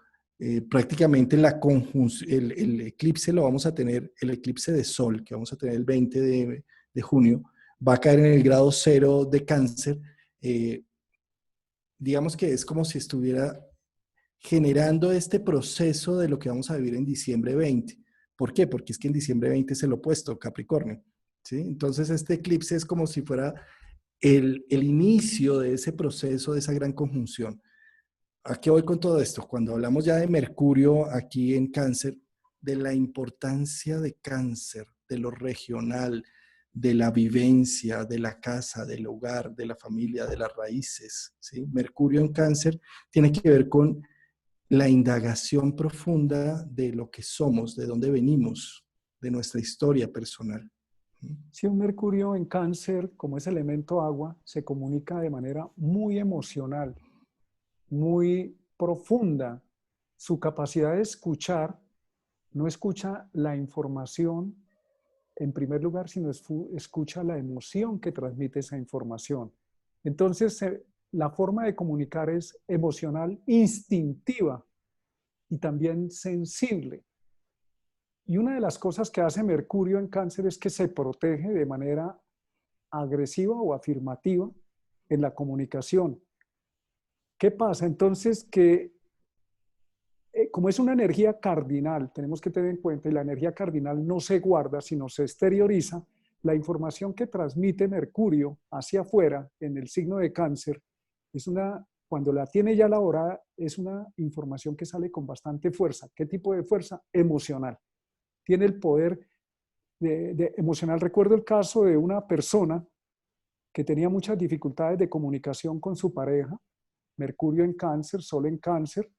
prácticamente el eclipse lo vamos a tener, el eclipse de Sol, que vamos a tener el 20 de junio, va a caer en el grado cero de Cáncer. eh, digamos que es como si estuviera generando este proceso de lo que vamos a vivir en diciembre 20. ¿Por qué? Porque es que en diciembre 20 es el opuesto, Capricornio, ¿sí? Entonces este eclipse es como si fuera el inicio de ese proceso, de esa gran conjunción. ¿A qué voy con todo esto? Cuando hablamos ya de Mercurio aquí en Cáncer, de la importancia de Cáncer, de lo regional, de la vivencia, de la casa, del hogar, de la familia, de las raíces, ¿sí? Mercurio en Cáncer tiene que ver con la indagación profunda de lo que somos, de dónde venimos, de nuestra historia personal. Si un Mercurio en Cáncer, como es elemento agua, se comunica de manera muy emocional, muy profunda. Su capacidad de escuchar no escucha la información en primer lugar, sino escucha la emoción que transmite esa información. Entonces, la forma de comunicar es emocional, instintiva y también sensible. Y una de las cosas que hace Mercurio en Cáncer es que se protege de manera agresiva o afirmativa en la comunicación. ¿Qué pasa? Entonces, que como es una energía cardinal, tenemos que tener en cuenta, y la energía cardinal no se guarda, sino se exterioriza, la información que transmite Mercurio hacia afuera en el signo de Cáncer es una, cuando la tiene ya elaborada, es una información que sale con bastante fuerza. ¿Qué tipo de fuerza? Emocional. Tiene el poder de emocional. Recuerdo el caso de una persona que tenía muchas dificultades de comunicación con su pareja, Mercurio en Cáncer, Sol en Cáncer,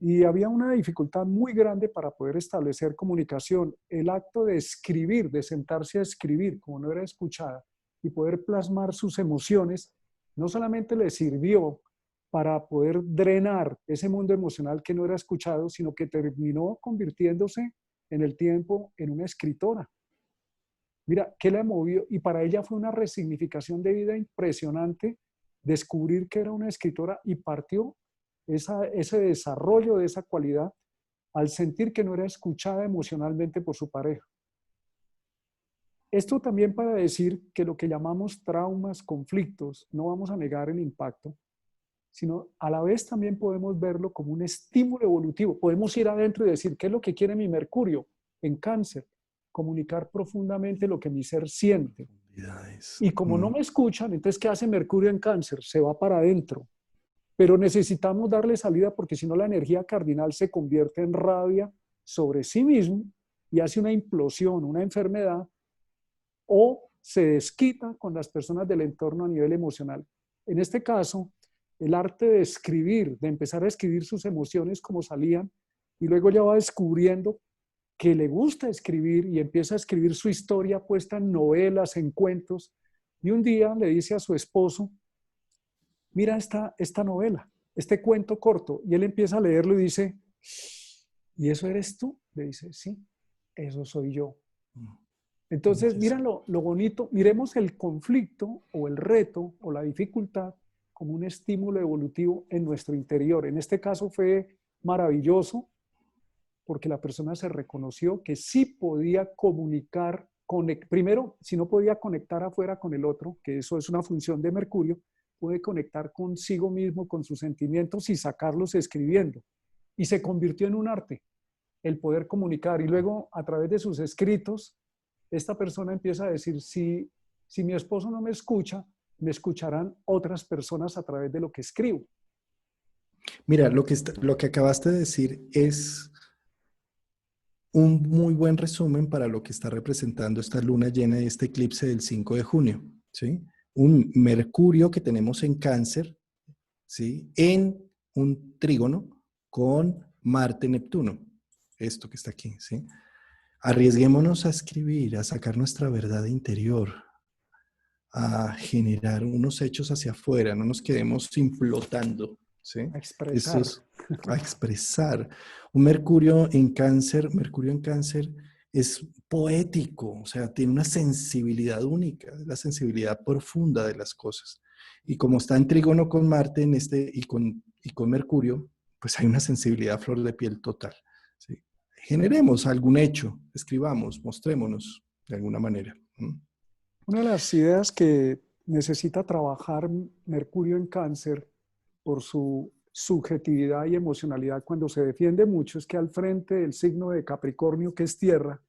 y había una dificultad muy grande para poder establecer comunicación. El acto de escribir, de sentarse a escribir, como no era escuchada, y poder plasmar sus emociones, no solamente le sirvió para poder drenar ese mundo emocional que no era escuchado, sino que terminó convirtiéndose en el tiempo en una escritora. Mira, ¿qué la movió? Y para ella fue una resignificación de vida impresionante descubrir que era una escritora y partió ese desarrollo de esa cualidad al sentir que no era escuchada emocionalmente por su pareja. Esto también para decir que lo que llamamos traumas, conflictos, no vamos a negar el impacto, sino a la vez también podemos verlo como un estímulo evolutivo. Podemos ir adentro y decir, ¿qué es lo que quiere mi Mercurio en Cáncer? Comunicar profundamente lo que mi ser siente. Y como no me escuchan, entonces, ¿qué hace Mercurio en Cáncer? Se va para adentro. Pero necesitamos darle salida porque si no la energía cardinal se convierte en rabia sobre sí mismo y hace una implosión, una enfermedad, o se desquita con las personas del entorno a nivel emocional. En este caso, el arte de escribir, de empezar a escribir sus emociones como salían, y luego ya va descubriendo que le gusta escribir y empieza a escribir su historia puesta en novelas, en cuentos, y un día le dice a su esposo, mira esta novela, este cuento corto, y él empieza a leerlo y dice, ¿y eso eres tú? Le dice, sí, eso soy yo. Entonces, mira lo bonito, miremos el conflicto o el reto o la dificultad como un estímulo evolutivo en nuestro interior. En este caso fue maravilloso porque la persona se reconoció que sí podía comunicar primero, si no podía conectar afuera con el otro, que eso es una función de Mercurio, puede conectar consigo mismo, con sus sentimientos y sacarlos escribiendo. Y se convirtió en un arte, el poder comunicar. Y luego, a través de sus escritos, esta persona empieza a decir, si mi esposo no me escucha, me escucharán otras personas a través de lo que escribo. Mira, lo que acabaste de decir es un muy buen resumen para lo que está representando esta luna llena y este eclipse del 5 de junio, ¿sí? Un Mercurio que tenemos en Cáncer, ¿sí? En un trígono con Marte-Neptuno, esto que está aquí, ¿sí? Arriesguémonos a escribir, a sacar nuestra verdad interior, a generar unos hechos hacia afuera, no nos quedemos implotando, ¿sí? A Eso expresar. es a expresar. Mercurio en Cáncer es poético, o sea, tiene una sensibilidad única, la sensibilidad profunda de las cosas. Y como está en trígono con Marte y con Mercurio, pues hay una sensibilidad a flor de piel total, ¿sí? Generemos algún hecho, escribamos, mostrémonos de alguna manera. Una de las ideas que necesita trabajar Mercurio en Cáncer por su subjetividad y emocionalidad cuando se defiende mucho es que al frente del signo de Capricornio, que es tierra,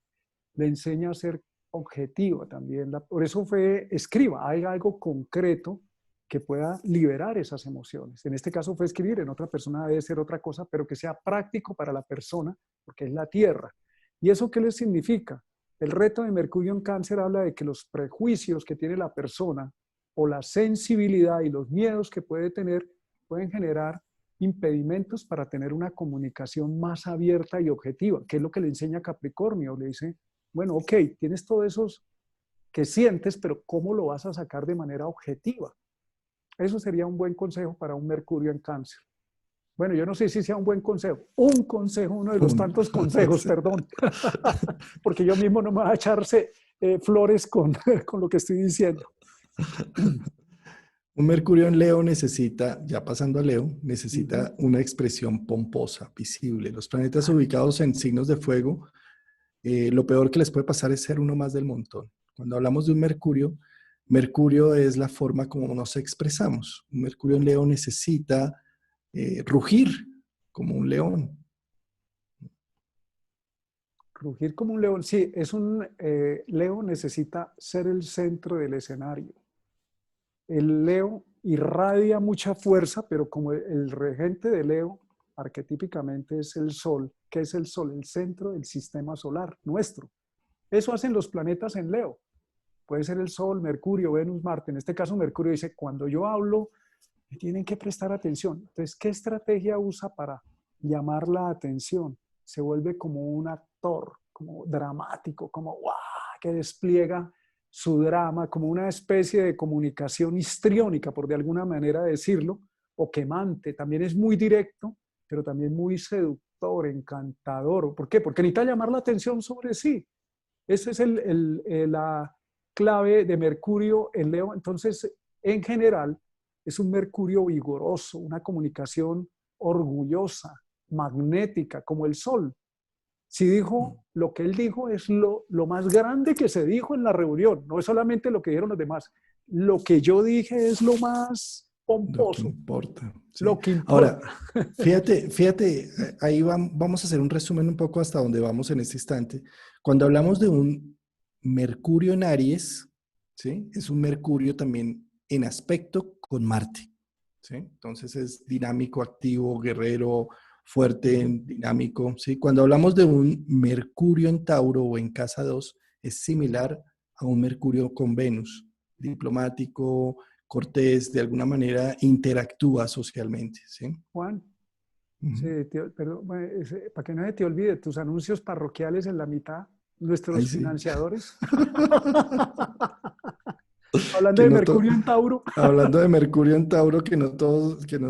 le enseña a ser objetivo también. Por eso escriba, hay algo concreto que pueda liberar esas emociones. En este caso fue escribir, en otra persona debe ser otra cosa, pero que sea práctico para la persona, porque es la tierra. ¿Y eso qué le significa? El reto de Mercurio en Cáncer habla de que los prejuicios que tiene la persona o la sensibilidad y los miedos que puede tener pueden generar impedimentos para tener una comunicación más abierta y objetiva, que es lo que le enseña Capricornio. Le dice, bueno, ok, tienes todos esos que sientes, pero ¿cómo lo vas a sacar de manera objetiva? Eso sería un buen consejo para un Mercurio en Cáncer. Bueno, yo no sé si sea un buen consejo. Un consejo, uno de los tantos consejos, Sí. perdón. Porque yo mismo no me voy a echarse flores con lo que estoy diciendo. Un Mercurio en Leo necesita, ya pasando a Leo, Uh -huh. necesita una expresión pomposa, visible. Los planetas ubicados en signos de fuego, lo peor que les puede pasar es ser uno más del montón. Cuando hablamos de un Mercurio, Mercurio es la forma como nos expresamos. Un Mercurio en Leo necesita rugir como un león. Rugir como un león. Sí, Leo necesita ser el centro del escenario. El Leo irradia mucha fuerza, pero como el regente de Leo arquetípicamente es el Sol. ¿Qué es el Sol? El centro del sistema solar nuestro. Eso hacen los planetas en Leo. Puede ser el Sol, Mercurio, Venus, Marte. En este caso, Mercurio dice, cuando yo hablo, me tienen que prestar atención. Entonces, ¿qué estrategia usa para llamar la atención? Se vuelve como un actor, como dramático, como ¡guau! Que despliega su drama, como una especie de comunicación histriónica, por de alguna manera decirlo, o quemante. También es muy directo, pero también muy seductor, encantador. ¿Por qué? Porque necesita llamar la atención sobre sí. Esa es la clave de Mercurio en Leo. Entonces, en general, es un Mercurio vigoroso, una comunicación orgullosa, magnética, como el Sol. Si dijo lo que él dijo, es lo más grande que se dijo en la reunión. No es solamente lo que dijeron los demás. Lo que yo dije es lo más Lo que pomposo, importa, ¿sí? lo que Ahora, importa. fíjate, ahí vamos a hacer un resumen un poco hasta donde vamos en este instante. Cuando hablamos de un Mercurio en Aries, ¿sí? Es un Mercurio también en aspecto con Marte, ¿sí? Entonces es dinámico, activo, guerrero, fuerte, dinámico, ¿sí? Cuando hablamos de un Mercurio en Tauro o en Casa 2, es similar a un Mercurio con Venus, diplomático, cortés, de alguna manera interactúa socialmente, ¿sí? Juan, sí, Ujú. perdón, para que no se te olvide, tus anuncios parroquiales en la mitad, Ahí nuestros sí. financiadores. Hablando Que de no Mercurio en Tauro. hablando de Mercurio en Tauro, que no todos, que no,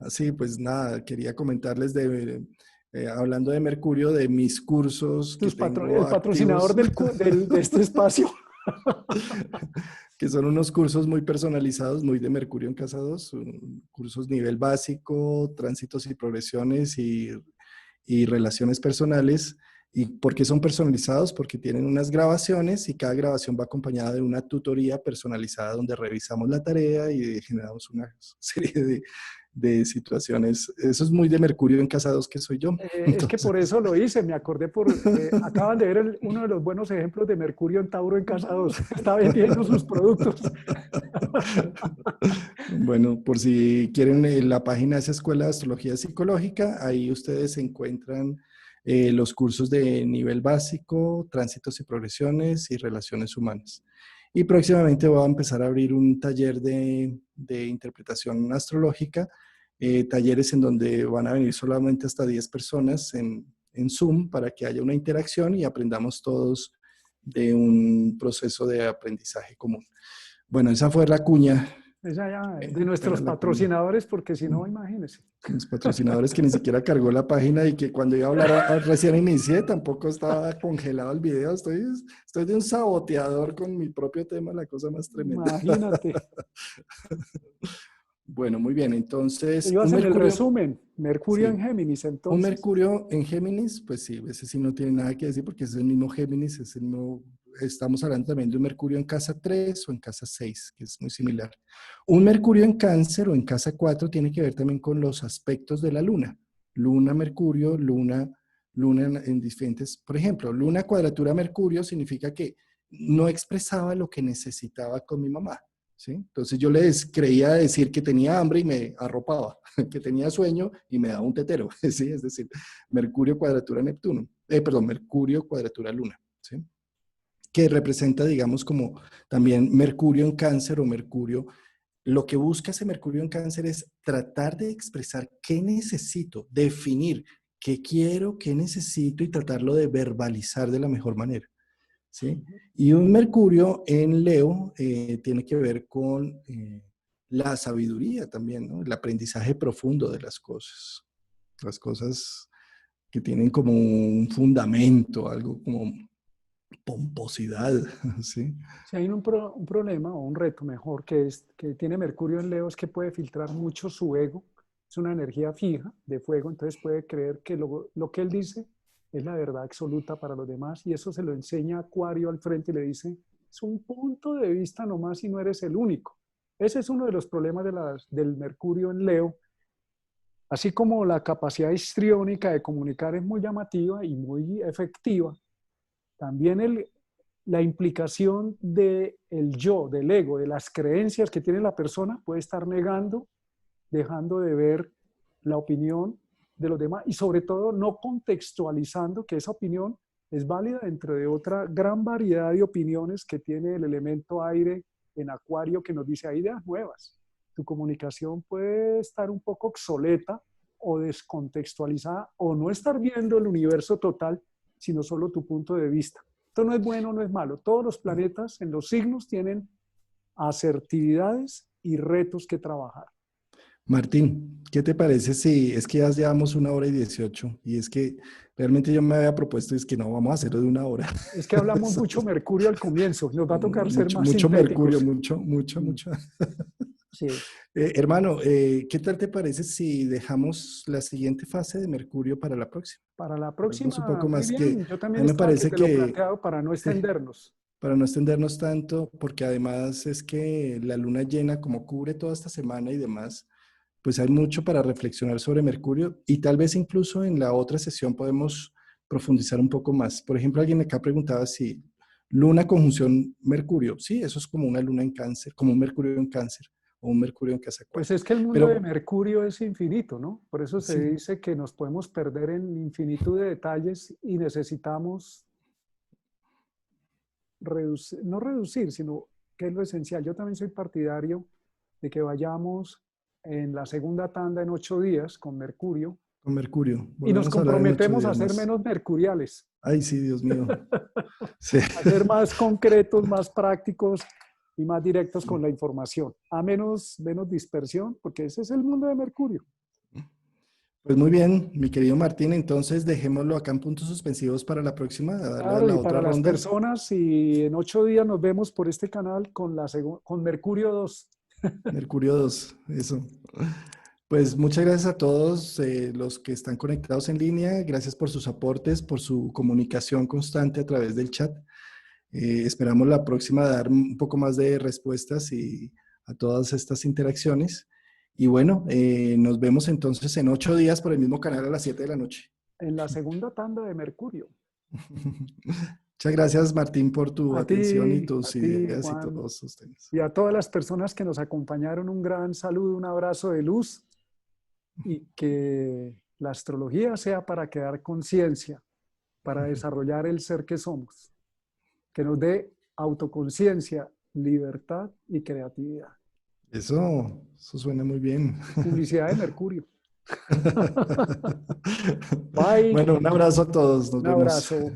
así pues nada, quería comentarles hablando de Mercurio, de mis cursos que tengo El patrocinador activos, de este espacio. que son unos cursos muy personalizados, muy de Mercurio en Casa 2, cursos nivel básico, tránsitos y progresiones y relaciones personales. ¿Y por qué son personalizados? Porque tienen unas grabaciones y cada grabación va acompañada de una tutoría personalizada donde revisamos la tarea y generamos una serie de situaciones. Eso es muy de Mercurio en Casa 2 que soy yo. Es que por Entonces, eso lo hice, me acordé acaban de ver uno de los buenos ejemplos de Mercurio en Tauro en Casa 2. Está vendiendo sus productos. bueno, por si quieren la página de esa Escuela de Astrología Psicológica, ahí ustedes encuentran los cursos de nivel básico, tránsitos y progresiones y relaciones humanas. Y próximamente voy a empezar a abrir un taller de interpretación astrológica, talleres en donde van a venir solamente hasta 10 personas en Zoom para que haya una interacción y aprendamos todos de un proceso de aprendizaje común. Bueno, esa fue la cuña. Esa ya, de Era nuestros la cuña. patrocinadores, porque si no, imagínense. Los patrocinadores que ni siquiera cargó la página y que cuando iba a hablar recién inicié, tampoco estaba congelado el video. Estoy de un saboteador con mi propio tema, la cosa más tremenda. Imagínate. Bueno, muy bien. Entonces, Ibas en el resumen, Mercurio en sí, Géminis, un entonces. Mercurio en Géminis, pues sí, ese sí no tiene nada que decir porque es el mismo Géminis, es el mismo, estamos hablando también de un Mercurio en casa 3 o en casa 6, que es muy similar. Un Mercurio en Cáncer o en casa 4 tiene que ver también con los aspectos de la Luna. Luna, Mercurio, Luna en diferentes, por ejemplo, Luna cuadratura Mercurio significa que no expresaba lo que necesitaba con mi mamá. ¿Sí? Entonces yo les creía decir que tenía hambre y me arropaba, que tenía sueño y me daba un tetero, ¿sí? Es decir, Mercurio cuadratura Neptuno, perdón, Mercurio cuadratura Luna, ¿sí? Que representa, digamos, como también Mercurio en Cáncer o Mercurio. Lo que busca ese Mercurio en Cáncer es tratar de expresar qué necesito, definir qué quiero, qué necesito y tratarlo de verbalizar de la mejor manera. ¿Sí? Y un Mercurio en Leo tiene que ver con la sabiduría también, ¿no? El aprendizaje profundo de las cosas que tienen como un fundamento, algo como pomposidad, ¿sí? Si hay un problema o un reto mejor que tiene Mercurio en Leo es que puede filtrar mucho su ego. Es una energía fija de fuego, entonces puede creer que lo que él dice es la verdad absoluta para los demás y eso se lo enseña Acuario al frente y le dice, es un punto de vista nomás y no eres el único. Ese es uno de los problemas del Mercurio en Leo. Así como la capacidad histriónica de comunicar es muy llamativa y muy efectiva, también la implicación del yo, del ego, de las creencias que tiene la persona puede estar negando, dejando de ver la opinión de los demás y sobre todo no contextualizando que esa opinión es válida dentro de otra gran variedad de opiniones que tiene el elemento aire en Acuario que nos dice hay ideas nuevas. Tu comunicación puede estar un poco obsoleta o descontextualizada o no estar viendo el universo total, sino solo tu punto de vista. Esto no es bueno, no es malo. Todos los planetas en los signos tienen asertividades y retos que trabajar. Martín, ¿qué te parece si es que ya llevamos 1 hora y 18 y es que realmente yo me había propuesto es que no vamos a hacerlo de 1 hora? Es que hablamos mucho Mercurio al comienzo, nos va a tocar ser Mucho, más mucho Mercurio, sintéticos. mucho. Sí, Hermano, ¿qué tal te parece si dejamos la siguiente fase de Mercurio para la próxima? para la Hablamos un próxima, poco muy más que bien. Yo a también mí me estaba que parece te lo que, planteado para no sí, extendernos. para no extendernos tanto, porque además es que la luna llena, como cubre toda esta semana y demás, pues hay mucho para reflexionar sobre Mercurio y tal vez incluso en la otra sesión podemos profundizar un poco más. Por ejemplo, alguien acá preguntaba si luna conjunción Mercurio, sí, eso es como una luna en Cáncer, como un Mercurio en Cáncer o un Mercurio en casa Pues 4. es que el mundo de Pero Mercurio es infinito, ¿no? Por eso se sí, dice que nos podemos perder en infinitud de detalles y necesitamos reducir, no reducir, sino que es lo esencial. Yo también soy partidario de que vayamos en la segunda tanda en 8 días con Mercurio con Mercurio, y nos volvemos a hablar en ocho comprometemos a días ser más. menos mercuriales, Ay, sí, Dios mío. Sí. a ser más concretos, más prácticos y más directos con la información, a menos dispersión, porque ese es el mundo de Mercurio. Pues muy bien, mi querido Martín, entonces dejémoslo acá en puntos suspensivos para la próxima, a darle a Claro, la y otra para las ronda. personas, y en 8 días nos vemos por este canal con Mercurio 2. Mercurio 2, eso. Pues muchas gracias a todos los que están conectados en línea. Gracias por sus aportes, por su comunicación constante a través del chat. Esperamos la próxima dar un poco más de respuestas y a todas estas interacciones. Y bueno, nos vemos entonces en 8 días por el mismo canal a las 7 de la noche. En la segunda tanda de Mercurio. Muchas gracias, Martín, por tu atención y A tus ti, ideas y Juan, todos tus temas. y a todas las personas que nos acompañaron, un gran saludo, un abrazo de luz y que la astrología sea para crear conciencia, para desarrollar el ser que somos, que nos dé autoconciencia, libertad y creatividad. Eso suena muy bien. Publicidad de Mercurio. Bye. Bueno, un abrazo a todos. Nos Un vemos. abrazo.